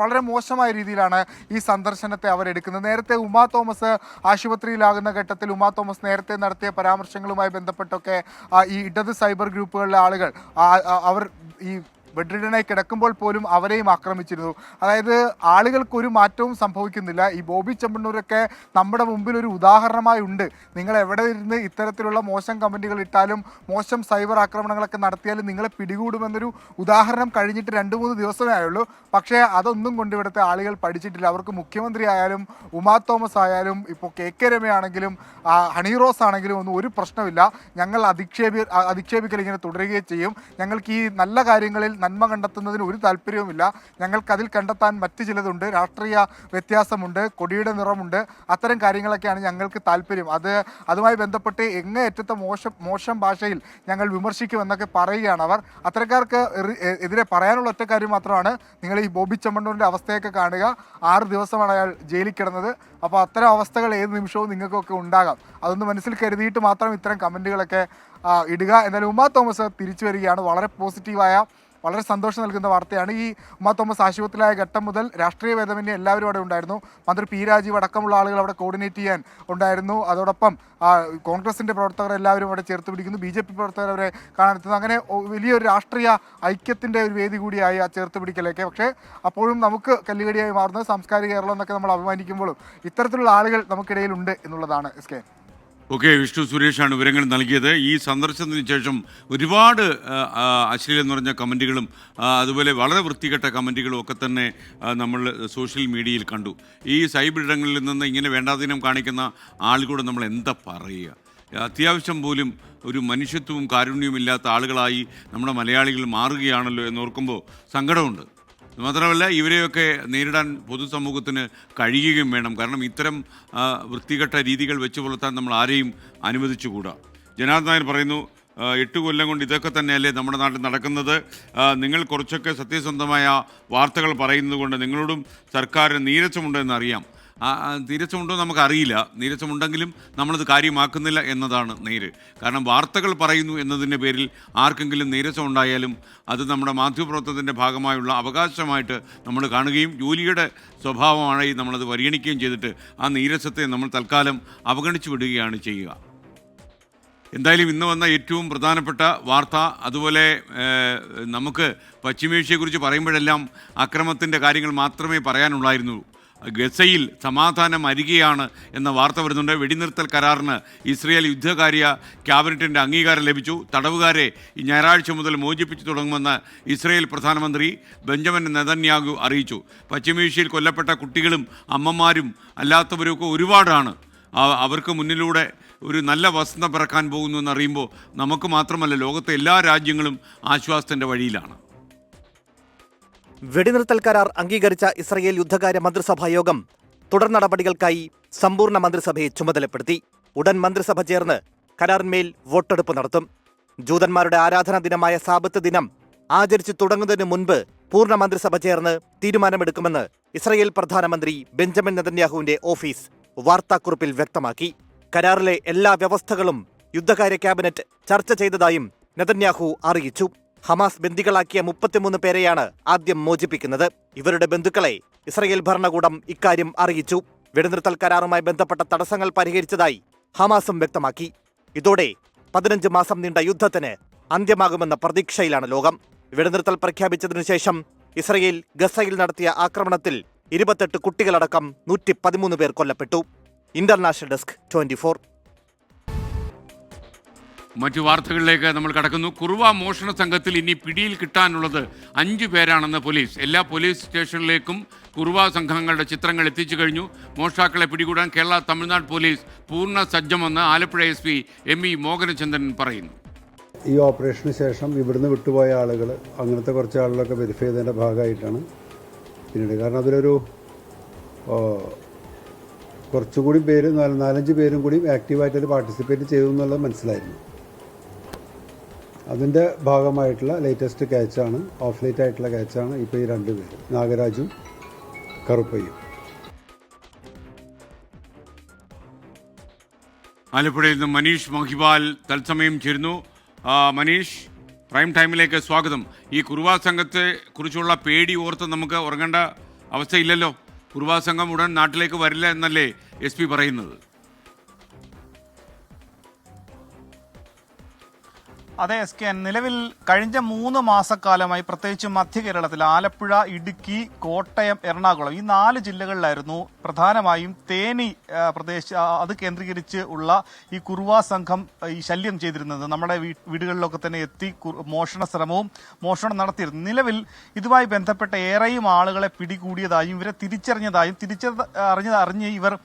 വളരെ മോശമായ രീതിയിലാണ് ഈ സന്ദർശനത്തെ അവരെടുക്കുന്നത്. നേരത്തെ ഉമാ തോമസ് ആശുപത്രിയിലാകുന്ന ഘട്ടത്തിൽ ഉമാ തോമസ് നേരത്തെ നടത്തിയ പരാമർശങ്ങളുമായി ബന്ധപ്പെട്ടൊക്കെ ഈ ഇടത് സൈബർ ഗ്രൂപ്പുകളിലെ ആളുകൾ അവർ ഈ ബെഡ്രിഡനായി കിടക്കുമ്പോൾ പോലും അവരെയും ആക്രമിച്ചിരുന്നു. അതായത് ആളുകൾക്കൊരു മാറ്റവും സംഭവിക്കുന്നില്ല. ഈ ബോബി ചെമ്മണ്ണൂരൊക്കെ നമ്മുടെ മുമ്പിൽ ഒരു ഉദാഹരണമായി ഉണ്ട്. നിങ്ങൾ എവിടെ ഇരുന്ന് ഇത്തരത്തിലുള്ള മോശം കമൻറ്റുകൾ ഇട്ടാലും മോശം സൈബർ ആക്രമണങ്ങളൊക്കെ നടത്തിയാലും നിങ്ങളെ പിടികൂടുമെന്നൊരു ഉദാഹരണം കഴിഞ്ഞിട്ട് 2-3 ദിവസമേ ആയുള്ളൂ. പക്ഷേ അതൊന്നും കൊണ്ട് ഇവിടുത്തെ ആളുകൾ പഠിച്ചിട്ടില്ല. അവർക്ക് മുഖ്യമന്ത്രി ആയാലും ഉമാ തോമസ് ആയാലും ഇപ്പോൾ KK രമയാണെങ്കിലും ഹണി റോസ് ആണെങ്കിലും ഒന്നും ഒരു പ്രശ്നമില്ല. ഞങ്ങൾ അധിക്ഷേപിക്കൽ ഇങ്ങനെ തുടരുകയും ചെയ്യും. ഞങ്ങൾക്ക് ഈ നല്ല കാര്യങ്ങളിൽ നന്മ കണ്ടെത്തുന്നതിന് ഒരു താല്പര്യവുമില്ല. ഞങ്ങൾക്കതിൽ കണ്ടെത്താൻ മറ്റ് ചിലതുണ്ട്. രാഷ്ട്രീയ വ്യത്യാസമുണ്ട്, കൊടിയുടെ നിറമുണ്ട്, അത്തരം കാര്യങ്ങളൊക്കെയാണ് ഞങ്ങൾക്ക് താല്പര്യം. അതുമായി ബന്ധപ്പെട്ട് എങ്ങേയറ്റത്തെ മോശം ഭാഷയിൽ ഞങ്ങൾ വിമർശിക്കുമെന്നൊക്കെ പറയുകയാണ് അവർ. അത്തരക്കാർക്ക് എതിരെ പറയാനുള്ള ഒറ്റ കാര്യം മാത്രമാണ്, നിങ്ങൾ ഈ ബോബി ചെമ്മണ്ണൂരിൻ്റെ അവസ്ഥയൊക്കെ കാണുക. 6 ദിവസമാണ് അയാൾ ജയിലിൽ കിടന്നത്. അപ്പോൾ അത്തരം അവസ്ഥകൾ ഏത് നിമിഷവും നിങ്ങൾക്കൊക്കെ ഉണ്ടാകാം. അതൊന്ന് മനസ്സിൽ കരുതിയിട്ട് മാത്രം ഇത്തരം കമൻറ്റുകളൊക്കെ ഇടുക. എന്നാലും ഉമാ തോമസ് തിരിച്ചു വരികയാണ്. വളരെ പോസിറ്റീവായ, വളരെ സന്തോഷം നൽകുന്ന വാർത്തയാണ്. ഈ ഉമാ തോമസ് ആശുപത്രിയിലായ ഘട്ടം മുതൽ രാഷ്ട്രീയ ഭേദമന്യേ എല്ലാവരും അവിടെ ഉണ്ടായിരുന്നു. മന്ത്രി P രാജീവ് അടക്കമുള്ള ആളുകൾ അവിടെ കോർഡിനേറ്റ് ചെയ്യാൻ ഉണ്ടായിരുന്നു. അതോടൊപ്പം കോൺഗ്രസിൻ്റെ പ്രവർത്തകർ എല്ലാവരും അവിടെ ചേർത്ത് പിടിക്കുന്നു, BJP പ്രവർത്തകർ അവരെ കാണാനെത്തുന്നു. അങ്ങനെ വലിയൊരു രാഷ്ട്രീയ ഐക്യത്തിൻ്റെ ഒരു വേദി കൂടിയായി ആ ചേർത്ത് പിടിക്കലൊക്കെ. പക്ഷേ അപ്പോഴും നമുക്ക് കല്ലുകടിയായി മാറുന്നത് സാംസ്കാരിക കേരളം എന്നൊക്കെ നമ്മൾ അഭിമാനിക്കുമ്പോഴും ഇത്തരത്തിലുള്ള ആളുകൾ നമുക്കിടയിലുണ്ട് എന്നുള്ളതാണ്. SK. ഓക്കെ, വിഷ്ണു സുരേഷാണ് വിവരങ്ങൾ നൽകിയത്. ഈ സന്ദർശനത്തിന് ശേഷം ഒരുപാട് അശ്ലീലം നിറഞ്ഞ കമൻറ്റുകളും അതുപോലെ വളരെ വൃത്തികെട്ട കമൻറ്റുകളും ഒക്കെ തന്നെ നമ്മൾ സോഷ്യൽ മീഡിയയിൽ കണ്ടു. ഈ സൈബർ ഇടങ്ങളിൽ നിന്ന് ഇങ്ങനെ വേണ്ടാതീനം കാണിക്കുന്ന ആളുകളോട് നമ്മൾ എന്താ പറയുക? അത്യാവശ്യം പോലും ഒരു മനുഷ്യത്വവും കാരുണ്യവും ഇല്ലാത്ത ആളുകളായി നമ്മുടെ മലയാളികൾ മാറുകയാണല്ലോ എന്നോർക്കുമ്പോൾ സങ്കടമുണ്ട്. മാത്രമല്ല ഇവരെയൊക്കെ നേരിടാൻ പൊതുസമൂഹത്തിന് കഴിയുകയും വേണം. കാരണം ഇത്തരം വൃത്തികെട്ട രീതികൾ വെച്ച് പുലർത്താൻ നമ്മൾ ആരെയും അനുവദിച്ചുകൂടാ. ജനാർദ്ദൻ നായർ പറയുന്നു, 8 കൊല്ലം കൊണ്ട് ഇതൊക്കെ തന്നെയല്ലേ നമ്മുടെ നാട്ടിൽ നടക്കുന്നത്. നിങ്ങൾ കുറച്ചൊക്കെ സത്യസന്ധമായ വാർത്തകൾ പറയുന്നത് കൊണ്ട് നിങ്ങളോടും സർക്കാരിന് നീരസമുണ്ടോ എന്നറിയാം. നീരസമുണ്ടോ നമുക്കറിയില്ല. നീരസമുണ്ടെങ്കിലും നമ്മളത് കാര്യമാക്കുന്നില്ല എന്നതാണ് നേര്. കാരണം വാർത്തകൾ പറയുന്നു എന്നതിൻ്റെ പേരിൽ ആർക്കെങ്കിലും നീരസം ഉണ്ടായാലും അത് നമ്മുടെ മാധ്യമപ്രവർത്തനത്തിൻ്റെ ഭാഗമായുള്ള അവകാശമായിട്ട് നമ്മൾ കാണുകയും ജോലിയുടെ സ്വഭാവമാണ് നമ്മളത് പരിഗണിക്കുകയും ചെയ്തിട്ട് ആ നീരസത്തെ നമ്മൾ തൽക്കാലം അവഗണിച്ചു വിടുകയാണ് ചെയ്യുക. എന്തായാലും ഇന്ന് വന്ന ഏറ്റവും പ്രധാനപ്പെട്ട വാർത്ത, അതുപോലെ നമുക്ക് പശ്ചിമേഷ്യയെക്കുറിച്ച് പറയുമ്പോഴെല്ലാം അക്രമത്തിൻ്റെ കാര്യങ്ങൾ മാത്രമേ പറയാനുള്ളായിരുന്നു. ഗസയിൽ സമാധാനം അരികെയാണ് എന്ന വാർത്ത വരുന്നുണ്ട്. വെടിനിർത്തൽ കരാറിന് ഇസ്രയേൽ യുദ്ധകാര്യ ക്യാബിനറ്റിൻ്റെ അംഗീകാരം ലഭിച്ചു. തടവുകാരെ ഈ ഞായറാഴ്ച മുതൽ മോചിപ്പിച്ചു തുടങ്ങുമെന്ന് ഇസ്രയേൽ പ്രധാനമന്ത്രി ബെഞ്ചമിൻ നെതന്യാഹു അറിയിച്ചു. പശ്ചിമേഷ്യയിൽ കൊല്ലപ്പെട്ട കുട്ടികളും അമ്മമാരും അല്ലാത്തവരൊക്കെ ഒരുപാടാണ്. അവർക്ക് മുന്നിലൂടെ ഒരു നല്ല വസന്തം പിറക്കാൻ പോകുന്നു എന്നറിയുമ്പോൾ നമുക്ക് മാത്രമല്ല ലോകത്തെ എല്ലാ രാജ്യങ്ങളും ആശ്വാസത്തിൻ്റെ വഴിയിലാണ്. വെടിനിർത്തൽ കരാർ അംഗീകരിച്ച ഇസ്രയേൽ യുദ്ധകാര്യ മന്ത്രിസഭാ യോഗം തുടർ നടപടികൾക്കായി സമ്പൂർണ്ണ മന്ത്രിസഭയെ ചുമതലപ്പെടുത്തി. ഉടൻ മന്ത്രിസഭ ചേർന്ന് കരാറിന്മേൽ വോട്ടെടുപ്പ് നടത്തും. ജൂതന്മാരുടെ ആരാധനാ ദിനമായ സാബത്ത് ദിനം ആചരിച്ചു തുടങ്ങുന്നതിന് മുൻപ് പൂർണ്ണ മന്ത്രിസഭ ചേർന്ന് തീരുമാനമെടുക്കുമെന്ന് ഇസ്രയേൽ പ്രധാനമന്ത്രി ബെഞ്ചമിൻ നെതന്യാഹുവിന്റെ ഓഫീസ് വാർത്താക്കുറിപ്പിൽ വ്യക്തമാക്കി. കരാറിലെ എല്ലാ വ്യവസ്ഥകളും യുദ്ധകാര്യ ക്യാബിനറ്റ് ചർച്ച ചെയ്തതായും നെതന്യാഹു അറിയിച്ചു. ഹമാസ് ബന്ദികളാക്കിയ 33 പേരെയാണ് ആദ്യം മോചിപ്പിക്കുന്നത്. ഇവരുടെ ബന്ധുക്കളെ ഇസ്രയേൽ ഭരണകൂടം ഇക്കാര്യം അറിയിച്ചു. വെടിനിർത്തൽ കരാറുമായി ബന്ധപ്പെട്ട തടസ്സങ്ങൾ പരിഹരിച്ചതായി ഹമാസും വ്യക്തമാക്കി. ഇതോടെ 15 മാസം നീണ്ട യുദ്ധത്തിന് അന്ത്യമാകുമെന്ന പ്രതീക്ഷയിലാണ് ലോകം. വെടിനിർത്തൽ പ്രഖ്യാപിച്ചതിനു ശേഷം ഇസ്രയേൽ ഗസയിൽ നടത്തിയ ആക്രമണത്തിൽ 28 കുട്ടികളടക്കം 113 പേർ കൊല്ലപ്പെട്ടു. International desk 24. മറ്റു വാർത്തകളിലേക്ക് നമ്മൾ കടക്കുന്നു. കുറുവ മോഷണ സംഘത്തിൽ ഇനി പിടിയിൽ കിട്ടാനുള്ളത് 5 പേരാണെന്ന് പോലീസ്. എല്ലാ പോലീസ് സ്റ്റേഷനിലേക്കും കുറുവ സംഘങ്ങളുടെ ചിത്രങ്ങൾ എത്തിച്ചു കഴിഞ്ഞു. മോഷ്ടാക്കളെ പിടികൂടാൻ കേരള തമിഴ്നാട് പോലീസ് പൂർണ്ണ സജ്ജമെന്ന് ആലപ്പുഴ SP ME മോഹനചന്ദ്രൻ പറയുന്നു. ഈ ഓപ്പറേഷന് ശേഷം ഇവിടുന്ന് വിട്ടുപോയ ആളുകൾ, അങ്ങനത്തെ കുറച്ച് ആളുകളൊക്കെ വെരിഫൈ ചെയ്തതിൻ്റെ ഭാഗമായിട്ടാണ് പിന്നീട്. കാരണം അതിലൊരു കുറച്ചുകൂടി പേര് 4-5 പേരും കൂടി ആക്റ്റീവായിട്ട് പാർട്ടിസിപ്പേറ്റ് ചെയ്തു എന്നുള്ളത് മനസ്സിലായിരുന്നു. അതിൻ്റെ ഭാഗമായിട്ടുള്ള ലേറ്റസ്റ്റ് ക്യാച്ചാണ്, ഓഫ് ലൈറ്റ് ആയിട്ടുള്ള ക്യാച്ചാണ് ഇപ്പോൾ ഈ 2 പേര്, നാഗരാജും കറുപ്പയ്യും. ആലപ്പുഴയിൽ നിന്ന് മനീഷ് മഹിബാൽ തത്സമയം ചേരുന്നു. മനീഷ്, പ്രൈം ടൈമിലേക്ക് സ്വാഗതം. ഈ കുറുവാ സംഘത്തെ കുറിച്ചുള്ള പേടി ഓർത്ത് നമുക്ക് ഉറങ്ങേണ്ട അവസ്ഥയില്ലല്ലോ. കുറുവാ സംഘം ഉടൻ നാട്ടിലേക്ക് വരില്ല എന്നല്ലേ SP പറയുന്നത്? അതെ SKN, നിലവിൽ കഴിഞ്ഞ 3 മാസക്കാലമായി പ്രത്യേകിച്ച് മധ്യ കേരളത്തിൽ ആലപ്പുഴ, ഇടുക്കി, കോട്ടയം, എറണാകുളം ഈ 4 ജില്ലകളിലായിരുന്നു പ്രധാനമായും തേനി അത് കേന്ദ്രീകരിച്ച് ഉള്ള ഈ കുറുവാ സംഘം ഈ ശല്യം ചെയ്തിരുന്നത്. നമ്മുടെ വീടുകളിലൊക്കെ തന്നെ എത്തി മോഷണ ശ്രമവും മോഷണം നടത്തിയിരുന്നു. നിലവിൽ ഇതുമായി ബന്ധപ്പെട്ട ഏറെയും ആളുകളെ പിടികൂടിയതായും ഇവരെ തിരിച്ചറിഞ്ഞ് ഇവർ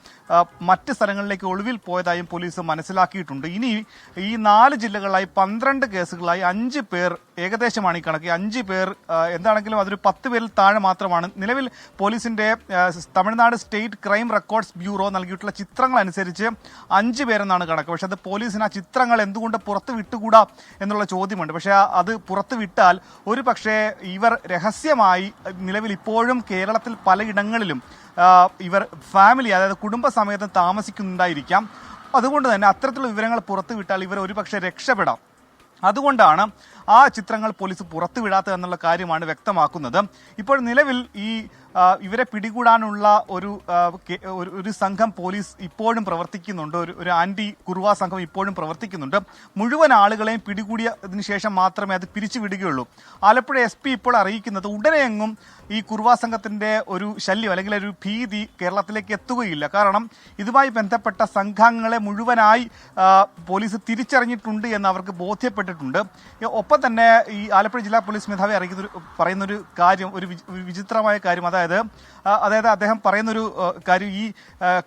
മറ്റ് സ്ഥലങ്ങളിലേക്ക് ഒളിവിൽ പോയതായും പോലീസ് മനസ്സിലാക്കിയിട്ടുണ്ട്. ഇനി ഈ 4 ജില്ലകളിലായി 12 കേസുകളായി 5 പേർ ഏകദേശമാണ് ഈ കണക്ക്. 5 പേർ എന്താണെങ്കിലും അതൊരു 10 പേരിൽ താഴെ മാത്രമാണ്. നിലവിൽ പോലീസിന്റെ Tamil Nadu state crime records bureau നൽകിയിട്ടുള്ള ചിത്രങ്ങൾ അനുസരിച്ച് 5 പേരെന്നാണ് കണക്ക്. പക്ഷെ അത് പോലീസിന് ആ ചിത്രങ്ങൾ എന്തുകൊണ്ട് പുറത്ത് വിട്ടുകൂടാ എന്നുള്ള ചോദ്യമുണ്ട്. പക്ഷേ അത് പുറത്ത് വിട്ടാൽ ഒരു പക്ഷേ ഇവർ രഹസ്യമായി നിലവിൽ ഇപ്പോഴും കേരളത്തിൽ പലയിടങ്ങളിലും ഇവർ ഫാമിലി, അതായത് കുടുംബസമേതം താമസിക്കുന്നുണ്ടായിരിക്കാം. അതുകൊണ്ട് തന്നെ അത്തരത്തിലുള്ള വിവരങ്ങൾ പുറത്തു വിട്ടാൽ ഇവർ ഒരുപക്ഷെ രക്ഷപ്പെടാം. അതുകൊണ്ടാണ് ആ ചിത്രങ്ങൾ പോലീസ് പുറത്തുവിടാത്തത് എന്നുള്ള കാര്യമാണ് വ്യക്തമാക്കുന്നത്. ഇപ്പോൾ നിലവിൽ ഇവരെ പിടികൂടാനുള്ള ഒരു സംഘം പോലീസ് ഇപ്പോഴും പ്രവർത്തിക്കുന്നുണ്ട്. ഒരു ആന്റി കുറുവാ സംഘം ഇപ്പോഴും പ്രവർത്തിക്കുന്നുണ്ട്. മുഴുവൻ ആളുകളെയും പിടികൂടിയതിനു ശേഷം മാത്രമേ അത് പിരിച്ചുവിടുകയുള്ളൂ. ആലപ്പുഴ SP ഇപ്പോൾ അറിയിക്കുന്നത് ഉടനെയെങ്ങും ഈ കുറുവാ സംഘത്തിന്റെ ഒരു ശല്യം അല്ലെങ്കിൽ ഒരു ഭീതി കേരളത്തിലേക്ക് എത്തുകയില്ല. കാരണം ഇതുമായി ബന്ധപ്പെട്ട സംഘാംഗങ്ങളെ മുഴുവനായി പോലീസ് തിരിച്ചറിഞ്ഞിട്ടുണ്ട് എന്ന് അവർക്ക് ബോധ്യപ്പെട്ടിട്ടുണ്ട്. ഒപ്പം തന്നെ ഈ ആലപ്പുഴ ജില്ലാ പോലീസ് മേധാവി പറയുന്നൊരു കാര്യം, ഒരു വിചിത്രമായ കാര്യം, അതായത് അദ്ദേഹം പറയുന്നൊരു കാര്യം, ഈ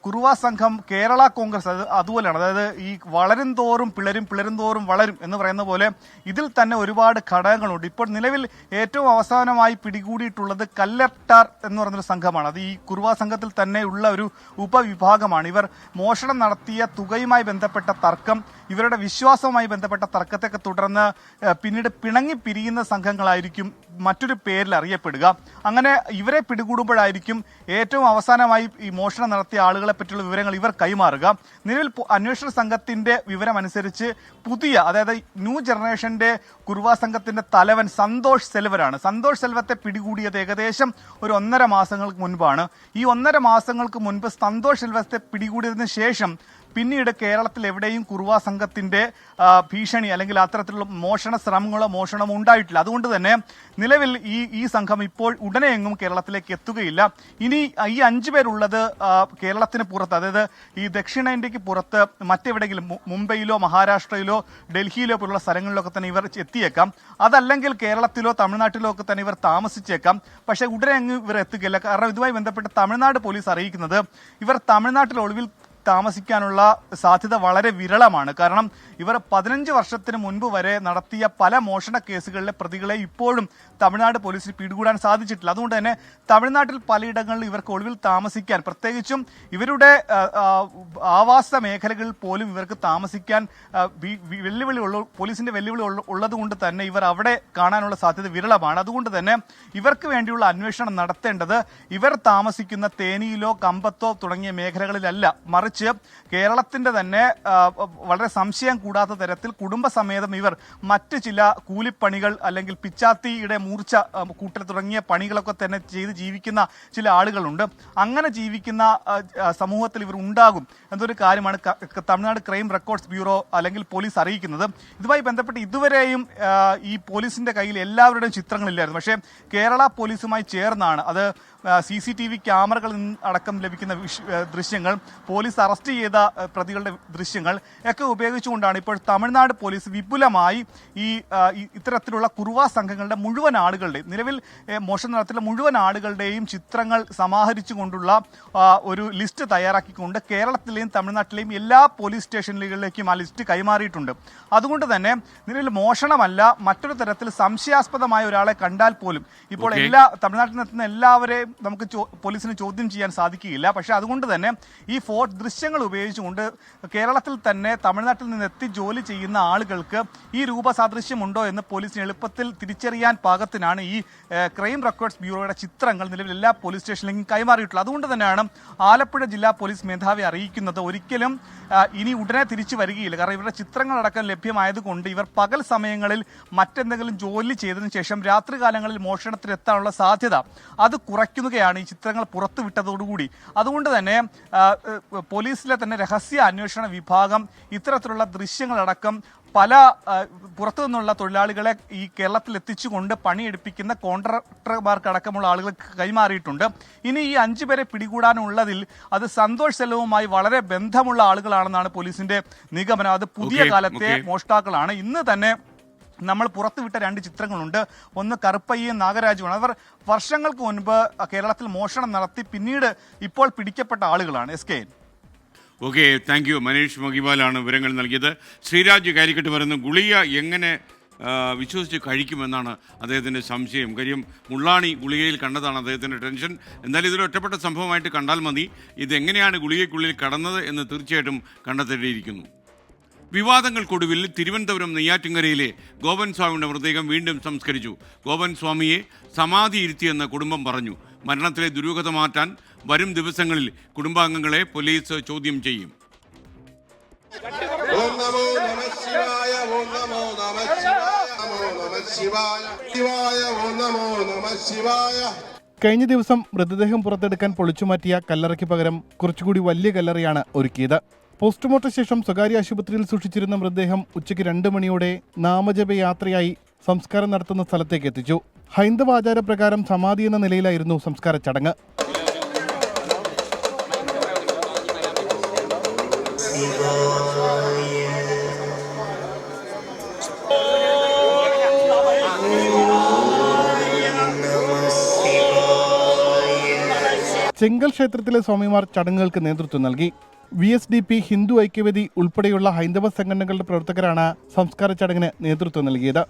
കുറുവാ സംഘം കേരള കോൺഗ്രസ് അതുപോലെയാണ്. അതായത് ഈ വളരും തോറും പിളരും തോറും വളരും എന്ന് പറയുന്ന പോലെ ഇതിൽ തന്നെ ഒരുപാട് ഘടകങ്ങളുണ്ട്. ഇപ്പോൾ നിലവിൽ ഏറ്റവും അവസാനമായി പിടികൂടിയിട്ടുള്ളത് കല്ലട്ടാർ എന്ന് പറയുന്നൊരു സംഘമാണ്. അത് ഈ കുറുവാ സംഘത്തിൽ തന്നെയുള്ള ഒരു ഉപവിഭാഗമാണ്. ഇവർ മോഷണം നടത്തിയ തുകയുമായി ബന്ധപ്പെട്ട തർക്കം, ഇവരുടെ വിശ്വാസവുമായി ബന്ധപ്പെട്ട തർക്കത്തെയൊക്കെ തുടർന്ന് പിന്നീട് പിണങ്ങി പിരിയുന്ന സംഘങ്ങളായിരിക്കും മറ്റൊരു പേരിൽ അറിയപ്പെടുക. അങ്ങനെ ഇവരെ പിടികൂടുമ്പോഴായിരിക്കും ഏറ്റവും അവസാനമായി ഈ മോഷണം നടത്തിയ ആളുകളെ പറ്റിയുള്ള വിവരങ്ങൾ ഇവർ കൈമാറുക. നിലവിൽ അന്വേഷണ സംഘത്തിന്റെ വിവരമനുസരിച്ച് അതായത് ന്യൂ ജനറേഷന്റെ കുറുവാ സംഘത്തിന്റെ തലവൻ സന്തോഷ് സെൽവരാണ്. സന്തോഷ് സെൽവത്തെ പിടികൂടിയത് ഏകദേശം ഒരു 1.5 മാസങ്ങൾക്ക് മുൻപാണ്. ഈ 1.5 മാസങ്ങൾക്ക് മുൻപ് സന്തോഷ് സെൽവത്തെ പിടികൂടിയതിനു ശേഷം പിന്നീട് കേരളത്തിൽ എവിടെയും കുറുവാ സംഘത്തിന്റെ ഭീഷണി അല്ലെങ്കിൽ അത്തരത്തിലുള്ള മോഷണ ശ്രമങ്ങളോ മോഷണമോ ഉണ്ടായിട്ടില്ല. അതുകൊണ്ട് തന്നെ നിലവിൽ ഈ സംഘം ഇപ്പോൾ ഉടനെയെങ്ങും കേരളത്തിലേക്ക് എത്തുകയില്ല. ഇനി ഈ 5 പേരുള്ളത് കേരളത്തിന് പുറത്ത്, അതായത് ഈ ദക്ഷിണേന്ത്യക്ക് പുറത്ത് മറ്റെവിടെയെങ്കിലും മുംബൈയിലോ മഹാരാഷ്ട്രയിലോ ഡൽഹിയിലോ പോലുള്ള സ്ഥലങ്ങളിലൊക്കെ തന്നെ ഇവർ എത്തിയേക്കാം. അതല്ലെങ്കിൽ കേരളത്തിലോ തമിഴ്നാട്ടിലോ ഒക്കെ തന്നെ ഇവർ താമസിച്ചേക്കാം. പക്ഷേ ഉടനെയെങ്ങും ഇവർ എത്തുകയില്ല. കാരണം ഇതുമായി ബന്ധപ്പെട്ട് തമിഴ്നാട് പോലീസ് അറിയിക്കുന്നത് ഇവർ തമിഴ്നാട്ടിൽ ഒളിവിൽ താമസിക്കാനുള്ള സാധ്യത വളരെ വിരളമാണ്. കാരണം ഇവർ 15 വർഷത്തിന് മുൻപ് വരെ നടത്തിയ പല മോഷണ കേസുകളിലെ പ്രതികളെ ഇപ്പോഴും തമിഴ്നാട് പോലീസിന് പിടികൂടാൻ സാധിച്ചിട്ടില്ല. അതുകൊണ്ട് തന്നെ തമിഴ്നാട്ടിൽ പലയിടങ്ങളിൽ ഇവർക്ക് ഒളിവിൽ താമസിക്കാൻ, പ്രത്യേകിച്ചും ഇവരുടെ ആവാസ മേഖലകളിൽ പോലും ഇവർക്ക് താമസിക്കാൻ പോലീസിന്റെ വെല്ലുവിളി ഉള്ളതുകൊണ്ട് തന്നെ ഇവർ അവിടെ കാണാനുള്ള സാധ്യത വിരളമാണ്. അതുകൊണ്ട് തന്നെ ഇവർക്ക് വേണ്ടിയുള്ള അന്വേഷണം നടത്തേണ്ടത് ഇവർ താമസിക്കുന്ന തേനിയിലോ കമ്പത്തോ തുടങ്ങിയ മേഖലകളിലല്ല, മറിച്ച് കേരളത്തിന്റെ തന്നെ വളരെ സംശയം കൂടാത്ത തരത്തിൽ കുടുംബസമേതം ഇവർ മറ്റ് ചില കൂലിപ്പണികൾ അല്ലെങ്കിൽ പിച്ചാത്തിയുടെ മൂർച്ച കൂട്ടൽ തുടങ്ങിയ പണികളൊക്കെ തന്നെ ചെയ്ത് ജീവിക്കുന്ന ചില ആളുകളുണ്ട്. അങ്ങനെ ജീവിക്കുന്ന സമൂഹത്തിൽ ഇവർ ഉണ്ടാകും എന്നൊരു കാര്യമാണ് തമിഴ്നാട് ക്രൈം റെക്കോർഡ്സ് ബ്യൂറോ അല്ലെങ്കിൽ പോലീസ് അറിയിക്കുന്നത്. ഇതുമായി ബന്ധപ്പെട്ട് ഇതുവരെയും ഈ പോലീസിന്റെ കയ്യിൽ എല്ലാവരുടെയും ചിത്രങ്ങളില്ലായിരുന്നു. പക്ഷേ കേരള പോലീസുമായി ചേർന്നാണ്, അത് CCTV ക്യാമറകളിൽ നിന്ന് അടക്കം ലഭിക്കുന്ന ദൃശ്യങ്ങൾ, പോലീസ് അറസ്റ്റ് ചെയ്ത പ്രതികളുടെ ദൃശ്യങ്ങൾ ഒക്കെ ഉപയോഗിച്ചുകൊണ്ടാണ് ഇപ്പോൾ തമിഴ്നാട് പോലീസ് വിപുലമായി ഇത്തരത്തിലുള്ള കുറുവാ സംഘങ്ങളുടെ മുഴുവൻ ആളുകളുടെയും, നിലവിൽ മോഷണം നടത്തിയുള്ള മുഴുവൻ ആളുകളുടെയും ചിത്രങ്ങൾ സമാഹരിച്ചുകൊണ്ടുള്ള ഒരു ലിസ്റ്റ് തയ്യാറാക്കിക്കൊണ്ട് കേരളത്തിലെയും തമിഴ്നാട്ടിലെയും എല്ലാ പോലീസ് സ്റ്റേഷനുകളിലേക്കും ആ ലിസ്റ്റ് കൈമാറിയിട്ടുണ്ട്. അതുകൊണ്ട് തന്നെ നിലവിൽ മോഷണമല്ല, മറ്റൊരു തരത്തിൽ സംശയാസ്പദമായ ഒരാളെ കണ്ടാൽ പോലും ഇപ്പോൾ തമിഴ്നാട്ടിൽ നിന്നെത്തുന്ന എല്ലാവരെയും നമുക്ക് പോലീസിന് ചോദ്യം ചെയ്യാൻ സാധിക്കുകയില്ല. പക്ഷേ അതുകൊണ്ട് തന്നെ ഈ ദൃശ്യങ്ങൾ ഉപയോഗിച്ചുകൊണ്ട് കേരളത്തിൽ തന്നെ തമിഴ്നാട്ടിൽ നിന്ന് എത്തി ജോലി ചെയ്യുന്ന ആളുകൾക്ക് ഈ രൂപസാദൃശ്യമുണ്ടോ എന്ന് പോലീസിന് എളുപ്പത്തിൽ തിരിച്ചറിയാൻ പാകത്തിനാണ് ഈ ക്രൈം റെക്കോർഡ്സ് ബ്യൂറോയുടെ ചിത്രങ്ങൾ നിലവിൽ എല്ലാ പോലീസ് സ്റ്റേഷനിലേക്കും കൈമാറിയിട്ടുള്ളത്. അതുകൊണ്ട് തന്നെയാണ് ആലപ്പുഴ ജില്ലാ പോലീസ് മേധാവി അറിയിക്കുന്നത് ഒരിക്കലും ഇനി ഉടനെ തിരിച്ചു വരികയില്ല. കാരണം ഇവരുടെ ചിത്രങ്ങളടക്കം ലഭ്യമായതുകൊണ്ട് ഇവർ പകൽ സമയങ്ങളിൽ മറ്റെന്തെങ്കിലും ജോലി ചെയ്തതിനു ശേഷം രാത്രികാലങ്ങളിൽ മോഷണത്തിനെത്താനുള്ള സാധ്യത അത് കുറയ്ക്കുകയാണ് ഈ ചിത്രങ്ങൾ പുറത്തുവിട്ടതോടുകൂടി. അതുകൊണ്ട് തന്നെ പോലീസിലെ തന്നെ രഹസ്യ അന്വേഷണ വിഭാഗം ഇത്തരത്തിലുള്ള ദൃശ്യങ്ങളടക്കം പല പുറത്തു നിന്നുള്ള തൊഴിലാളികളെ ഈ കേരളത്തിൽ എത്തിച്ചുകൊണ്ട് പണിയെടുപ്പിക്കുന്ന കോൺട്രാക്ടർമാർക്കടക്കമുള്ള ആളുകൾക്ക് കൈമാറിയിട്ടുണ്ട്. ഇനി ഈ 5 പേരെ പിടികൂടാനുള്ളതിൽ അത് സന്തോഷ് സെൽവവുമായി വളരെ ബന്ധമുള്ള ആളുകളാണെന്നാണ് പോലീസിന്റെ നിഗമനം. അത് പുതിയ കാലത്തെ മോഷ്ടാക്കളാണ്. ഇന്ന് തന്നെ നമ്മൾ പുറത്തുവിട്ട 2 ചിത്രങ്ങളുണ്ട്. ഒന്ന് കറുപ്പയ്യയും നാഗരാജുമാണ്. അവർ വർഷങ്ങൾക്ക് മുൻപ് കേരളത്തിൽ മോഷണം നടത്തി പിന്നീട് ഇപ്പോൾ പിടിക്കപ്പെട്ട ആളുകളാണ്. SK. Okay, thank you. Manish മഹിബാലാണ് വിവരങ്ങൾ നൽകിയത്. ശ്രീരാജ് കാലിക്കട്ട് പറയുന്നു, ഗുളിക എങ്ങനെ വിശ്വസിച്ച് കഴിക്കുമെന്നാണ് അദ്ദേഹത്തിൻ്റെ സംശയം. കാര്യം മുള്ളാണി ഗുളികയിൽ കണ്ടതാണ് അദ്ദേഹത്തിൻ്റെ ടെൻഷൻ. എന്നാലും ഇതൊരു ഒറ്റപ്പെട്ട സംഭവമായിട്ട് കണ്ടാൽ മതി. ഇതെങ്ങനെയാണ് ഗുളികയ്ക്കുള്ളിൽ കടന്നത് എന്ന് തീർച്ചയായിട്ടും കണ്ടെത്തേണ്ടിയിരിക്കുന്നു. വിവാദങ്ങൾക്കൊടുവിൽ തിരുവനന്തപുരം നെയ്യാറ്റിൻകരയിലെ ഗോപൻ സ്വാമിയുടെ മൃതദേഹം വീണ്ടും സംസ്കരിച്ചു. ഗോപൻ സ്വാമിയെ സമാധി ഇരുത്തിയെന്ന് കുടുംബം പറഞ്ഞു. മരണത്തിലെ ദുരൂഹത മാറ്റാൻ വരും ദിവസങ്ങളിൽ കുടുംബാംഗങ്ങളെ പോലീസ് ചോദ്യം ചെയ്യും. കഴിഞ്ഞ ദിവസം മൃതദേഹം പുറത്തെടുക്കാൻ പൊളിച്ചുമാറ്റിയ കല്ലറയ്ക്ക് പകരം കുറച്ചുകൂടി വലിയ കല്ലറയാണ് ഒരുക്കിയത്. പോസ്റ്റ്മോർട്ടം ശേഷം സ്വകാര്യ ആശുപത്രിയിൽ സൂക്ഷിച്ചിരുന്ന മൃതദേഹം ഉച്ചയ്ക്ക് 2 മണിയോടെ നാമജപയാത്രയായി സംസ്കാരം നടത്തുന്ന സ്ഥലത്തേക്ക് എത്തിച്ചു. ഹൈന്ദവ ആചാരപ്രകാരം സമാധി എന്ന നിലയിലായിരുന്നു സംസ്കാര ചടങ്ങ്. ചെങ്കൽ ക്ഷേത്രത്തിലെ സ്വാമിമാർ ചടങ്ങുകൾക്ക് നേതൃത്വം നൽകി. VSDP, ഹിന്ദു ഐക്യവേദി ഉൾപ്പെടെയുള്ള ഹൈന്ദവ സംഘടനകളുടെ പ്രവർത്തകരാണ് സംസ്കാര ചടങ്ങിന് നേതൃത്വം നൽകിയത്.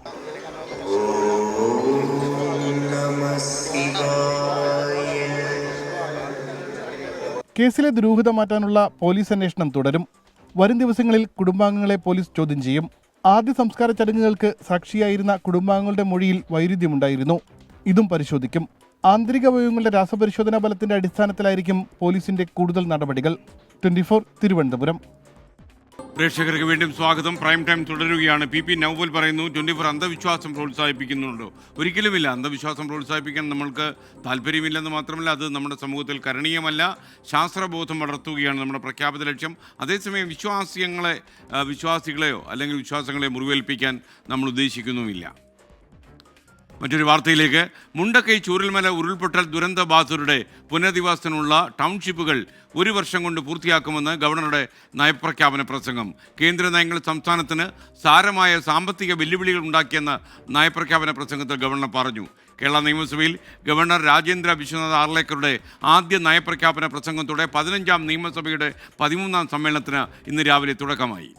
കേസിലെ ദുരൂഹത മാറ്റാനുള്ള പോലീസ് അന്വേഷണം തുടരും. വരും ദിവസങ്ങളിൽ കുടുംബാംഗങ്ങളെ പോലീസ് ചോദ്യം ചെയ്യും. ആദ്യ സംസ്കാര ചടങ്ങുകൾക്ക് സാക്ഷിയായിരുന്ന കുടുംബാംഗങ്ങളുടെ മൊഴിയിൽ വൈരുദ്ധ്യമുണ്ടായിരുന്നു. ഇതും പരിശോധിക്കും. ആന്തരിക അവയവങ്ങളുടെ രാസപരിശോധനാ ഫലത്തിന്റെ അടിസ്ഥാനത്തിലായിരിക്കും പോലീസിന്റെ കൂടുതൽ നടപടികൾ. 24 തിരുവനന്തപുരം. പ്രേക്ഷകർക്ക് വീണ്ടും സ്വാഗതം. പ്രൈം ടൈം തുടരുകയാണ്. PP നൗഫൽ പറയുന്നു, 24 അന്ധവിശ്വാസം പ്രോത്സാഹിപ്പിക്കുന്നുണ്ടോ? ഒരിക്കലുമില്ല. അന്ധവിശ്വാസം പ്രോത്സാഹിപ്പിക്കാൻ നമ്മൾക്ക് താല്പര്യമില്ലെന്ന് മാത്രമല്ല, അത് നമ്മുടെ സമൂഹത്തിൽ കരണീയമല്ല. ശാസ്ത്രബോധം വളർത്തുകയാണ് നമ്മുടെ പ്രഖ്യാപിത ലക്ഷ്യം. അതേസമയം വിശ്വാസികളെയോ അല്ലെങ്കിൽ വിശ്വാസങ്ങളെ മുറിവേൽപ്പിക്കാൻ നമ്മൾ ഉദ്ദേശിക്കുന്നുമില്ല. മറ്റൊരു വാർത്തയിലേക്ക്. മുണ്ടക്കൈ ചൂരൽമല ഉരുൾപൊട്ടൽ ദുരന്തബാധിതരുടെ പുനരധിവാസത്തിനുള്ള ടൗൺഷിപ്പുകൾ 1 വർഷം കൊണ്ട് പൂർത്തിയാക്കുമെന്ന് ഗവർണറുടെ നയപ്രഖ്യാപന പ്രസംഗം. കേന്ദ്ര നയങ്ങൾ സംസ്ഥാനത്തിന് സാരമായ സാമ്പത്തിക വെല്ലുവിളികൾ ഉണ്ടാക്കിയെന്ന് നയപ്രഖ്യാപന പ്രസംഗത്തിൽ ഗവർണർ പറഞ്ഞു. കേരള നിയമസഭയിൽ ഗവർണർ രാജേന്ദ്ര വിശ്വനാഥ് ആർലേക്കറുടെ ആദ്യ നയപ്രഖ്യാപന പ്രസംഗത്തോടെ 15ാം നിയമസഭയുടെ 13ാം സമ്മേളനത്തിന് ഇന്ന് രാവിലെ തുടക്കമായി.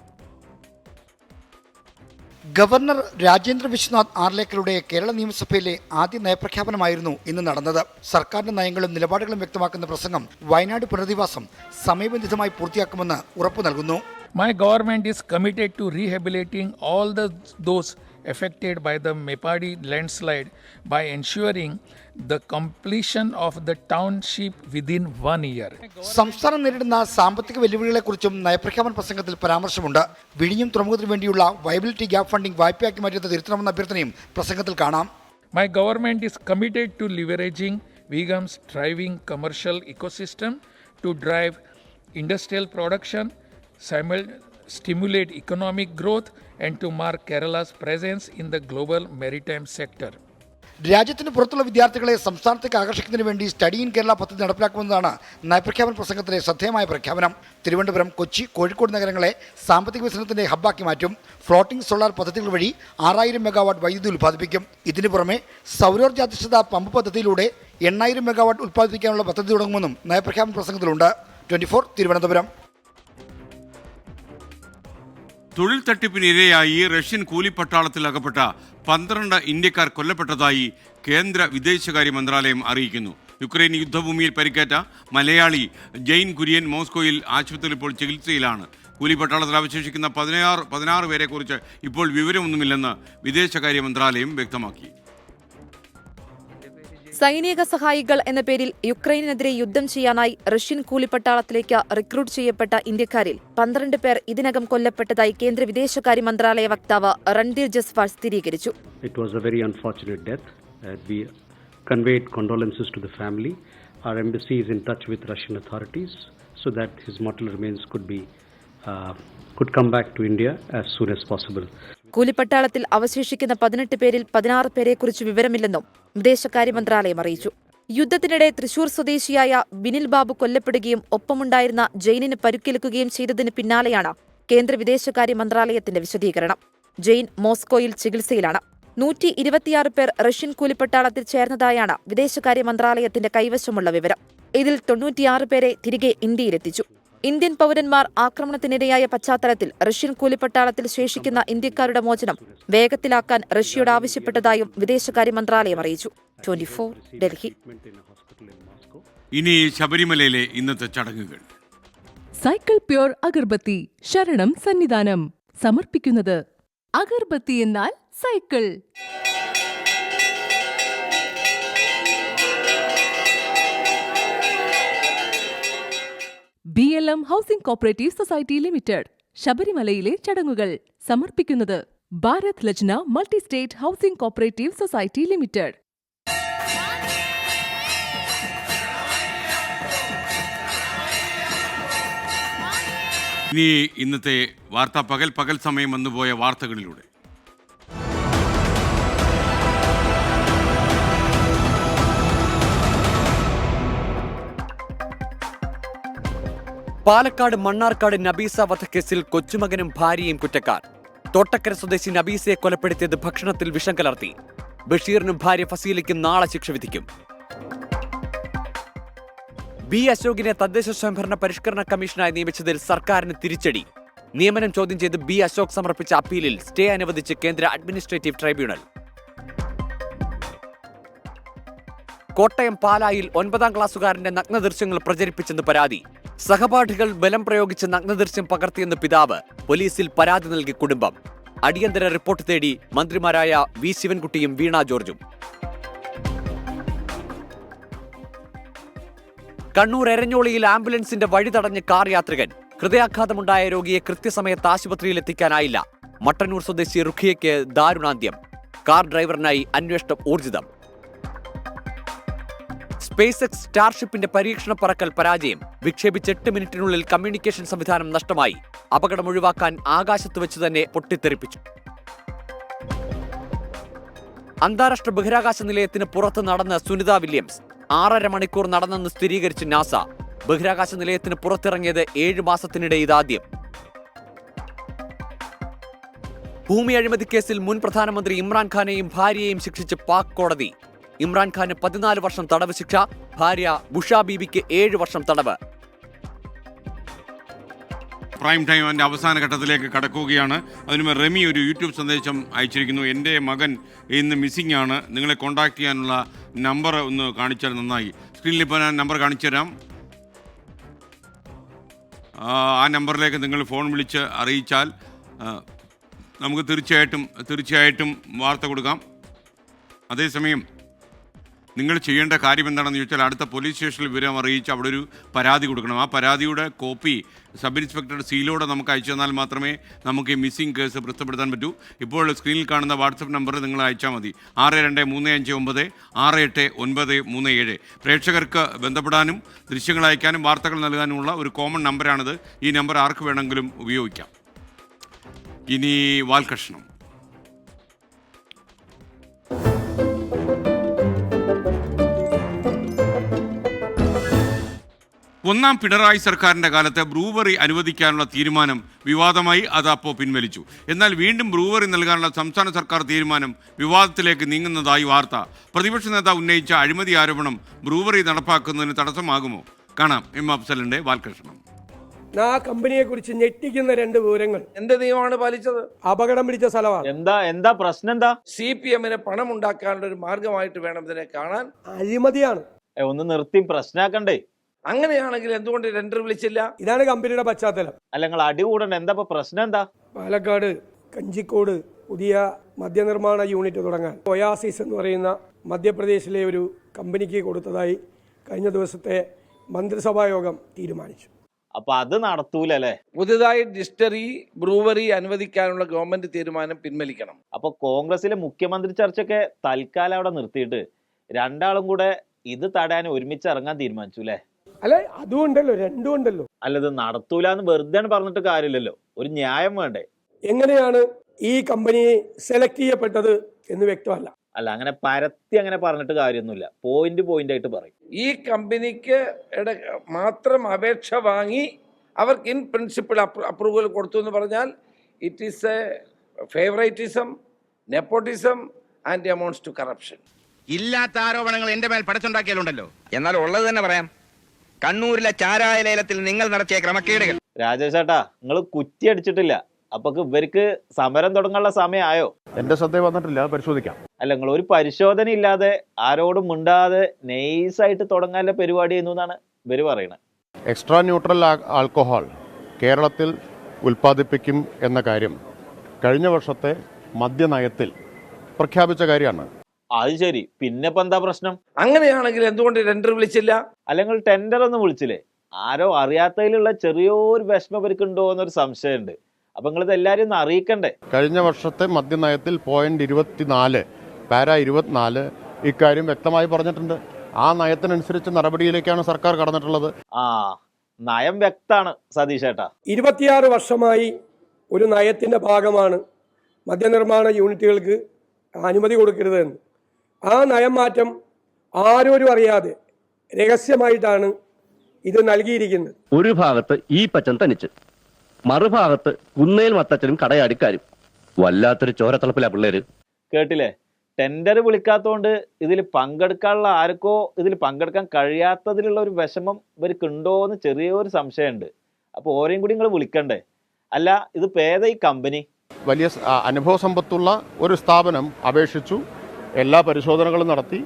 ഗവർണർ രാജേന്ദ്ര വിശ്വനാഥ് ആർലേക്കറുടെ കേരള നിയമസഭയിലെ ആദ്യ നയപ്രഖ്യാപനമായിരുന്നു ഇന്ന് നടന്നത്. സർക്കാരിന്റെ നയങ്ങളും നിലപാടുകളും വ്യക്തമാക്കുന്ന പ്രസംഗം വയനാട് പുനരധിവാസം സമയബന്ധിതമായി പൂർത്തിയാക്കുമെന്ന് ഉറപ്പു നൽകുന്നു. My government is committed to rehabilitating all those affected by the Mepadi landslide by ensuring the completion of the township within 1 year. സംസ്ഥാനം നേരിടുന്ന സാമ്പത്തിക വെല്ലുവിളികളെക്കുറിച്ചും നയപ്രഖ്യാപന പ്രസംഗത്തിൽ പരാമർശമുണ്ട്. വിഴിഞ്ഞം തുറമുഖത്തിന് വേണ്ടിയുള്ള വയബിലിറ്റി ഗ്യാപ് ഫണ്ടിംഗ് വായ്പയാക്കി മാറ്റിയത് തിരുത്തണമെന്ന അഭ്യർത്ഥനയും പ്രസംഗത്തിൽ കാണാം. My government is committed to leveraging Vigham's thriving commercial ecosystem to drive industrial production, stimulate economic growth and to mark Kerala's presence in the global maritime sector. രാജ്യത്തിന് പുറത്തുള്ള വിദ്യാർത്ഥികളെ സംസ്ഥാനത്തേക്ക് ആകർഷിക്കുന്നതിന് വേണ്ടി സ്റ്റഡി ഇൻ കേരള പദ്ധതി നടപ്പിലാക്കുമെന്നതാണ് നയപ്രഖ്യാപന പ്രസംഗത്തിലെ ശ്രദ്ധേയമായ പ്രഖ്യാപനം. തിരുവനന്തപുരം, കൊച്ചി, കോഴിക്കോട് നഗരങ്ങളെ സാമ്പത്തിക വികസനത്തിന്റെ ഹബ്ബാക്കി മാറ്റും. ഫ്ലോട്ടിംഗ് സോളാർ പദ്ധതികൾ വഴി 6000 മെഗാവാട്ട് വൈദ്യുതി ഉൽപ്പാദിപ്പിക്കും. ഇതിനു പുറമെ സൗരോർജ്ജാധിഷ്ഠിത പമ്പ് പദ്ധതിയിലൂടെ 8000 മെഗാവാട്ട് ഉൽപ്പാദിപ്പിക്കാനുള്ള പദ്ധതി തുടങ്ങുമെന്നും നയപ്രഖ്യാപന പ്രസംഗത്തിലുണ്ട്. 24 തിരുവനന്തപുരം. തൊഴിൽ തട്ടിപ്പിനിരയായി റഷ്യൻ കൂലിപ്പട്ടാളത്തിൽ അകപ്പെട്ട 12 ഇന്ത്യക്കാർ കൊല്ലപ്പെട്ടതായി കേന്ദ്ര വിദേശകാര്യ മന്ത്രാലയം അറിയിക്കുന്നു. യുക്രൈൻ യുദ്ധഭൂമിയിൽ പരിക്കേറ്റ മലയാളി ജെയിൻ കുര്യൻ മോസ്കോയിൽ ആശുപത്രിയിൽ ഇപ്പോൾ ചികിത്സയിലാണ്. കൂലിപ്പട്ടാളത്തിൽ അവശേഷിക്കുന്ന 16 പേരെക്കുറിച്ച് ഇപ്പോൾ വിവരമൊന്നുമില്ലെന്ന് വിദേശകാര്യ മന്ത്രാലയം വ്യക്തമാക്കി. സൈനിക സഹായികൾ എന്ന പേരിൽ യുക്രൈനെതിരെ യുദ്ധം ചെയ്യാനായി റഷ്യൻ കൂലിപ്പട്ടാളത്തിലേക്ക് റിക്രൂട്ട് ചെയ്യപ്പെട്ട ഇന്ത്യക്കാരിൽ 12 പേർ ഇതിനകം കൊല്ലപ്പെട്ടതായി കേന്ദ്ര വിദേശകാര്യ മന്ത്രാലയ വക്താവ് രൺധീർ ജസ്വാൾ സ്ഥിരീകരിച്ചു. It was a very unfortunate death. We conveyed condolences to the family. Our embassy is in touch with Russian authorities so that his mortal remains could be could come back to India as soon as possible. കൂലിപ്പട്ടാളത്തിൽ അവശേഷിക്കുന്ന 18 പേരിൽ 16 പേരെക്കുറിച്ച് വിവരമില്ലെന്നും വിദേശകാര്യ മന്ത്രാലയം അറിയിച്ചു. യുദ്ധത്തിനിടെ തൃശൂർ സ്വദേശിയായ വിനിൽ ബാബു കൊല്ലപ്പെടുകയും ഒപ്പമുണ്ടായിരുന്ന ജെയിനിന് പരുക്കേൽക്കുകയും ചെയ്തതിന് പിന്നാലെയാണ് കേന്ദ്ര വിദേശകാര്യ മന്ത്രാലയത്തിന്റെ വിശദീകരണം. ജെയിൻ മോസ്കോയിൽ ചികിത്സയിലാണ്. 126 പേർ റഷ്യൻ കൂലിപ്പട്ടാളത്തിൽ ചേർന്നതായാണ് വിദേശകാര്യ മന്ത്രാലയത്തിന്റെ കൈവശമുള്ള വിവരം. ഇതിൽ 96 പേരെ തിരികെ ഇന്ത്യയിലെത്തിച്ചു. ഇന്ത്യൻ പൗരന്മാർ ആക്രമണത്തിനിരയായ പശ്ചാത്തലത്തിൽ റഷ്യൻ കൂലിപ്പട്ടാളത്തിൽ ശേഷിക്കുന്ന ഇന്ത്യക്കാരുടെ മോചനം വേഗത്തിലാക്കാൻ റഷ്യയോട് ആവശ്യപ്പെട്ടതായും വിദേശകാര്യ മന്ത്രാലയം അറിയിച്ചു. 24 ഡൽഹി. ഇനി ശബരിമലയിലെ ഇന്നത്തെ ചടങ്ങുകൾ. സൈക്കിൾ പ്യൂർ അഗർബത്തി ശരണം സന്നിധാനം സമർപ്പിക്കുന്നത് അഗർബത്തി എന്നാൽ cycle. BLM housing cooperative society limited ശബരിമലയിലെ ചടങ്ങുകൾ സമർപ്പിക്കുന്നത് Bharat Lajna multi state housing cooperative society limited. ഇനി ഇന്നത്തെ വാർത്ത പകൽ സമയം വന്നുപോയ വാർത്തകളിലൂടെ. പാലക്കാട് മണ്ണാർക്കാട് നബീസ വധക്കേസിൽ കൊച്ചുമകനും ഭാര്യയും കുറ്റക്കാർ. തോട്ടക്കര സ്വദേശി നബീസയെ കൊലപ്പെടുത്തിയത് ഭക്ഷണത്തിൽ വിഷം കലർത്തി. ബഷീറിനും ഭാര്യ ഫസീലയ്ക്കും നാളെ ശിക്ഷ വിധിക്കും. ബി അശോകിനെ തദ്ദേശ സ്വയംഭരണ പരിഷ്കരണ കമ്മീഷനായി നിയമിച്ചതിൽ സർക്കാരിന് തിരിച്ചടി. നിയമനം ചോദ്യം ചെയ്ത് ബി അശോക് സമർപ്പിച്ച അപ്പീലിൽ സ്റ്റേ അനുവദിച്ച് കേന്ദ്ര അഡ്മിനിസ്ട്രേറ്റീവ് ട്രൈബ്യൂണൽ. കോട്ടയം പാലായിൽ 9ാം ക്ലാസ്സുകാരന്റെ നഗ്നദൃശ്യങ്ങൾ പ്രചരിപ്പിച്ചെന്ന് പരാതി. സഹപാഠികൾ ബലം പ്രയോഗിച്ച് നഗ്നദൃശ്യം പകർത്തിയെന്ന് പിതാവ്. പോലീസിൽ പരാതി നൽകി കുടുംബം. അടിയന്തര റിപ്പോർട്ട് തേടി മന്ത്രിമാരായ വി ശിവൻകുട്ടിയും വീണ ജോർജും. കണ്ണൂർ എരഞ്ഞോളിയിൽ ആംബുലൻസിന്റെ വഴി തടഞ്ഞ് കാർ യാത്രികൻ. ഹൃദയാഘാതമുണ്ടായ രോഗിയെ കൃത്യസമയത്ത് ആശുപത്രിയിൽ എത്തിക്കാനായില്ല. മട്ടന്നൂർ സ്വദേശി റുഖിയയ്ക്ക് ദാരുണാന്ത്യം. കാർ ഡ്രൈവറിനായി അന്വേഷണം ഊർജിതം. സ്പേസ് എക്സ് സ്റ്റാർഷിപ്പിന്റെ പരീക്ഷണ പറക്കൽ പരാജയം. വിക്ഷേപിച്ച് 8 മിനിറ്റിനുള്ളിൽ കമ്മ്യൂണിക്കേഷൻ സംവിധാനം നഷ്ടമായി. അപകടം ഒഴിവാക്കാൻ ആകാശത്ത് വെച്ച് തന്നെ പൊട്ടിത്തെറിപ്പിച്ചു. അന്താരാഷ്ട്ര ബഹിരാകാശ നിലയത്തിന് പുറത്ത് നടന്ന സുനിത വില്യംസ്. 6.5 മണിക്കൂർ നടന്നെന്ന് സ്ഥിരീകരിച്ച് നാസ. ബഹിരാകാശ നിലയത്തിന് പുറത്തിറങ്ങിയത് 7 മാസത്തിനിടെ ഇതാദ്യം. ഭൂമി അഴിമതി കേസിൽ മുൻ പ്രധാനമന്ത്രി ഇമ്രാൻഖാനെയും ഭാര്യയെയും ശിക്ഷിച്ച് പാക് കോടതി. ഇമ്രാൻഖാന് 14 വർഷം തടവ് ശിക്ഷ. ഭാര്യ ബുഷ ബീബിക്ക് 7 വർഷം തടവ്. പ്രൈം ടൈം അതിൻ്റെ അവസാന ഘട്ടത്തിലേക്ക് കടക്കുകയാണ്. അതിനുമേ റെമി ഒരു യൂട്യൂബ് സന്ദേശം അയച്ചിരിക്കുന്നു. എൻ്റെ മകൻ ഇന്ന് മിസ്സിംഗ് ആണ്. നിങ്ങളെ കോൺടാക്ട് ചെയ്യാനുള്ള നമ്പർ ഒന്ന് കാണിച്ചാൽ നന്നായി. സ്ക്രീനിൽ ഇപ്പോൾ ഞാൻ നമ്പർ കാണിച്ചു തരാം. ആ നമ്പറിലേക്ക് നിങ്ങൾ ഫോൺ വിളിച്ച് അറിയിച്ചാൽ നമുക്ക് തീർച്ചയായിട്ടും വാർത്ത കൊടുക്കാം. അതേസമയം നിങ്ങൾ ചെയ്യേണ്ട കാര്യം എന്താണെന്ന് ചോദിച്ചാൽ അടുത്ത പോലീസ് സ്റ്റേഷനിൽ വിവരം അറിയിച്ച് അവിടെ ഒരു പരാതി കൊടുക്കണം. ആ പരാതിയുടെ കോപ്പി സബ് ഇൻസ്പെക്ടർ സീലോടെ നമുക്ക് അയച്ചു തന്നാൽ മാത്രമേ നമുക്ക് ഈ മിസ്സിംഗ് കേസ് പ്രസിദ്ധപ്പെടുത്താൻ പറ്റൂ. ഇപ്പോൾ സ്ക്രീനിൽ കാണുന്ന വാട്സപ്പ് നമ്പർ നിങ്ങൾ അയച്ചാൽ മതി. 6235968937. പ്രേക്ഷകർക്ക് ബന്ധപ്പെടാനും ദൃശ്യങ്ങൾ അയക്കാനും വാർത്തകൾ നൽകാനുമുള്ള ഒരു കോമൺ നമ്പറാണിത്. ഈ നമ്പർ ആർക്ക് വേണമെങ്കിലും ഉപയോഗിക്കാം. ഇനി വാൽകഷ്ണം. ഒന്നാം പിണറായി സർക്കാരിൻ്റെ കാലത്ത് ബ്രൂവറി അനുവദിക്കാനുള്ള തീരുമാനം വിവാദമായി. അത് അപ്പോൾ പിൻവലിച്ചു. എന്നാൽ വീണ്ടും ബ്രൂവറി നൽകാനുള്ള സംസ്ഥാന സർക്കാർ തീരുമാനം വിവാദത്തിലേക്ക് നീങ്ങുന്നതായി വാർത്ത. പ്രതിപക്ഷ നേതാവ് ഉന്നയിച്ച അഴിമതി ആരോപണം ബ്രൂവറി നടപ്പാക്കുന്നതിന് തടസ്സമാകുമോ? കാണാം എം അഫ്സലിന്റെ വാൽകഷ്ണം. ആ കമ്പനിയെ കുറിച്ച് ഞെട്ടിക്കുന്ന 2 വിവരങ്ങൾ. എന്ത് നിയമമാണ് പാലിച്ചത്? അപകടം പിടിച്ച സ്ഥലമാണ്. എന്താ പ്രശ്നം? എന്താ CPM-ന് പണം ഉണ്ടാക്കാനുള്ള ഒരു മാർഗമായിട്ട് വേണം ഇതിനെ കാണാൻ. അഴിമതിയാണ്. ഒന്ന് നിർത്തി പ്രശ്നമാക്കണ്ടേ? അങ്ങനെയാണെങ്കിൽ എന്തുകൊണ്ട് ടെൻഡർ വിളിച്ചില്ല? ഇതാണ് കമ്പനിയുടെ പശ്ചാത്തലം. അല്ല, നിങ്ങൾ അടികൂടണ്ട. എന്താ പ്രശ്നം? എന്താ? പാലക്കാട് കഞ്ചിക്കോട് പുതിയ മദ്യനിർമ്മാണ യൂണിറ്റ് തുടങ്ങാൻ ഒയാസിസ് എന്ന് പറയുന്ന മധ്യപ്രദേശിലെ ഒരു കമ്പനിക്ക് കൊടുത്തതായി കഴിഞ്ഞ ദിവസത്തെ മന്ത്രിസഭാ യോഗം തീരുമാനിച്ചു. അപ്പൊ അത് നടത്തൂലല്ലേ? പുതുതായി ഡിസ്റ്ററി ബ്രൂവറി അനുവദിക്കാനുള്ള ഗവൺമെന്റ് തീരുമാനം പിൻവലിക്കണം. അപ്പൊ കോൺഗ്രസിലെ മുഖ്യമന്ത്രി ചർച്ചയൊക്കെ തൽക്കാലം അവിടെ നിർത്തിയിട്ട് രണ്ടാളും കൂടെ ഇത് തടയാൻ ഒരുമിച്ച് ഇറങ്ങാൻ തീരുമാനിച്ചു അല്ലേ? അല്ലെ അതും ഉണ്ടല്ലോ, രണ്ടും ഉണ്ടല്ലോ. അല്ലത് നടത്തൂലെന്ന് വെറുതെ പറഞ്ഞിട്ട് കാര്യമില്ലല്ലോ, ഒരു ന്യായം വേണ്ടേ? എങ്ങനെയാണ് ഈ കമ്പനി സെലക്ട് ചെയ്യപ്പെട്ടത് എന്ന് വ്യക്തമല്ല. അല്ല, അങ്ങനെ പരത്തി അങ്ങനെ പറഞ്ഞിട്ട് കാര്യമൊന്നുമില്ല, പോയിന്റ് ആയിട്ട് പറയും. ഈ കമ്പനിക്ക് മാത്രം അപേക്ഷ വാങ്ങി അവർക്ക് ഇൻ പ്രിൻസിപ്പിൾ അപ്രൂവൽ കൊടുത്തു എന്ന് പറഞ്ഞാൽ it is a favouritism, nepotism and amounts to corruption. ഇല്ലാത്ത ആരോപണങ്ങൾ എന്റെ മേൽ പടച്ചുണ്ടാക്കിയാലുണ്ടല്ലോ. എന്നാൽ ഉള്ളത് തന്നെ പറയാം. കണ്ണൂരിലെ ചാരായ ലേലത്തിൽ നിങ്ങൾ നടത്തിയ ക്രമക്കേടുകൾ. രാജേഷ് ചേട്ടാ, നിങ്ങൾ കുറ്റി അടിച്ചിട്ടില്ല, അപ്പൊ ഇവർക്ക് സമരം തുടങ്ങാനുള്ള സമയമായോ? എന്റെ ശ്രദ്ധ വന്നിട്ടില്ല, പരിശോധിക്കാം. അല്ല, നിങ്ങൾ ഒരു പരിശോധന ഇല്ലാതെ ആരോടും മിണ്ടാതെ നൈസായിട്ട് തുടങ്ങാനുള്ള പരിപാടി എന്നാണ് ഇവര് പറയുന്നത്. എക്സ്ട്രാ ന്യൂട്രൽ ആൽക്കഹോൾ കേരളത്തിൽ ഉൽപ്പാദിപ്പിക്കും എന്ന കാര്യം കഴിഞ്ഞ വർഷത്തെ മദ്യനയത്തിൽ പ്രഖ്യാപിച്ച കാര്യമാണ്. അത് ശരി, പിന്നെ ഇപ്പൊ എന്താ പ്രശ്നം? അങ്ങനെയാണെങ്കിൽ എന്തുകൊണ്ട് ടെൻഡർ വിളിച്ചില്ല? അല്ലെങ്കിൽ ടെൻഡർ ഒന്നും വിളിച്ചില്ലേ? ആരോ അറിയാത്തതിലുള്ള ചെറിയൊരു വിഷമം ഇവർക്കുണ്ടോ എന്നൊരു സംശയമുണ്ട്. അപ്പൊ നിങ്ങളിത് എല്ലാവരും ഒന്ന് അറിയിക്കണ്ടേ? കഴിഞ്ഞ വർഷത്തെ മദ്യനയത്തിൽ .24 പാര 24 ഇക്കാര്യം വ്യക്തമായി പറഞ്ഞിട്ടുണ്ട്. ആ നയത്തിനനുസരിച്ച് നടപടിയിലേക്കാണ് സർക്കാർ കടന്നിട്ടുള്ളത്. നയം വ്യക്തമാണ് സതീഷ് ചേട്ടാ. 26 വർഷമായി ഒരു നയത്തിന്റെ ഭാഗമാണ് മദ്യനിർമ്മാണ യൂണിറ്റുകൾക്ക് അനുമതി കൊടുക്കരുതെന്ന്. ആ നയം മാറ്റം ആരോരും അറിയാതെ രഹസ്യമായിട്ടാണ് ഇത് നൽകിയിരിക്കുന്നത്. ഒരു ഭാഗത്ത് ഈ പച്ചൻ തനിച്ച്, മറുഭാഗത്ത് കുന്നേൽ മത്തച്ഛനും കടയാടിക്കാരും. വല്ലാത്തൊരു ചോരത്തിളപ്പിലാ പിള്ളേര്. കേട്ടില്ലേ? ടെൻഡർ വിളിക്കാത്തോണ്ട് ഇതിൽ പങ്കെടുക്കാനുള്ള ആർക്കോ ഇതിൽ പങ്കെടുക്കാൻ കഴിയാത്തതിലുള്ള ഒരു വിഷമം ഇവർക്ക് ഉണ്ടോ എന്ന് ചെറിയൊരു സംശയമുണ്ട്. അപ്പൊ ഓരെയും കൂടി നിങ്ങൾ വിളിക്കണ്ടേ? അല്ല, ഇത് പേത ഈ കമ്പനി വലിയ അനുഭവ സമ്പത്തുള്ള ഒരു സ്ഥാപനം അപേക്ഷിച്ചു, എല്ലാ പരിശോധനകളും നടത്തി,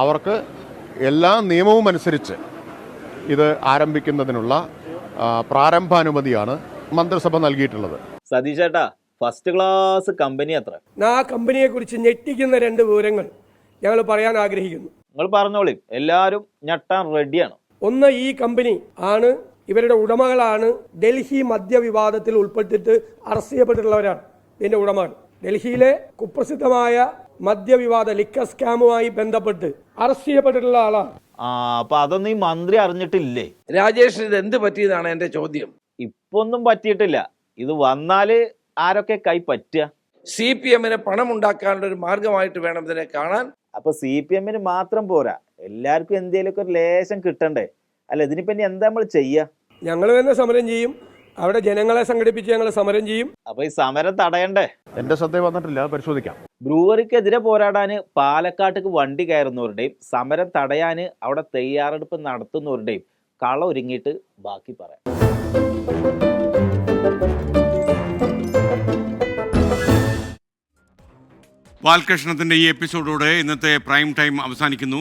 അവർക്ക് എല്ലാ നിയമവും അനുസരിച്ച് ഇത് ആരംഭിക്കുന്നതിനുള്ള പ്രാരംഭാനുമതിയാണ് മന്ത്രിസഭ നൽകിയിട്ടുള്ളത്. സതീഷ് ചേട്ടാ, ഫസ്റ്റ് ക്ലാസ് കമ്പനി അത്ര. ആ കമ്പനിയെ കുറിച്ച് ഞെട്ടിക്കുന്ന 2 വിവരങ്ങൾ ഞങ്ങൾ പറയാൻ ആഗ്രഹിക്കുന്നു. നിങ്ങൾ പറഞ്ഞോളി, എല്ലാവരും ഞെട്ടാൻ റെഡിയാണ്. ഒന്ന്, ഈ കമ്പനി ആണ്, ഇവരുടെ ഉടമകളാണ് ഡൽഹി മദ്യവിവാദത്തിൽ ഉൾപ്പെട്ടിട്ട് അറസ്റ്റ് ചെയ്യപ്പെട്ടിട്ടുള്ളവരാണ് ഇതിന്റെ ഉടമകൾ. ഡൽഹിയിലെ കുപ്രസിദ്ധമായ മദ്യവിവാദ ലിക്കർ സ്കാമുമായി ബന്ധപ്പെട്ട് അറസ്റ്റ് ചെയ്യപ്പെട്ടിട്ടുള്ള ആളാണ്. അപ്പൊ അതൊന്നും ഈ മന്ത്രി അറിഞ്ഞിട്ടില്ലേ? രാജേഷ്, ഇത് എന്ത് പറ്റിയതാണ് എന്റെ ചോദ്യം. ഇപ്പൊ ഒന്നും പറ്റിയിട്ടില്ല. ഇത് വന്നാല് ആരൊക്കെ കൈ പറ്റുക? CPM-ന് പണം ഉണ്ടാക്കാനുള്ള ഒരു മാർഗമായിട്ട് വേണം ഇതിനെ കാണാൻ. അപ്പൊ CPM-ന് മാത്രം പോരാ, എല്ലാവർക്കും എന്തെങ്കിലുമൊക്കെ ഒരു ലേശം കിട്ടണ്ടേ? അല്ല, ഇതിനിപ്പോ ഇനി എന്താ നമ്മൾ ചെയ്യാ? ഞങ്ങൾ തന്നെ സമരം ചെയ്യും, അവിടെ ജനങ്ങളെ സംഘടിപ്പിച്ച് ഞങ്ങൾ സമരം ചെയ്യും. അപ്പൊ ഈ സമരം തടയണ്ടേ? എന്റെ ശ്രദ്ധ വന്നിട്ടില്ല, പരിശോധിക്കാം. ബ്രൂവറിക്കെതിരെ പോരാടാന് പാലക്കാട്ടേക്ക് വണ്ടി കയറുന്നവരുടെയും സമരം തടയാന് അവിടെ തയ്യാറെടുപ്പ് നടത്തുന്നവരുടെയും കള ഒരുങ്ങിയിട്ട് ബാക്കി പറയാം. ബാലകൃഷ്ണത്തിന്റെ ഈ എപ്പിസോഡോടെ ഇന്നത്തെ പ്രൈം ടൈം അവസാനിക്കുന്നു.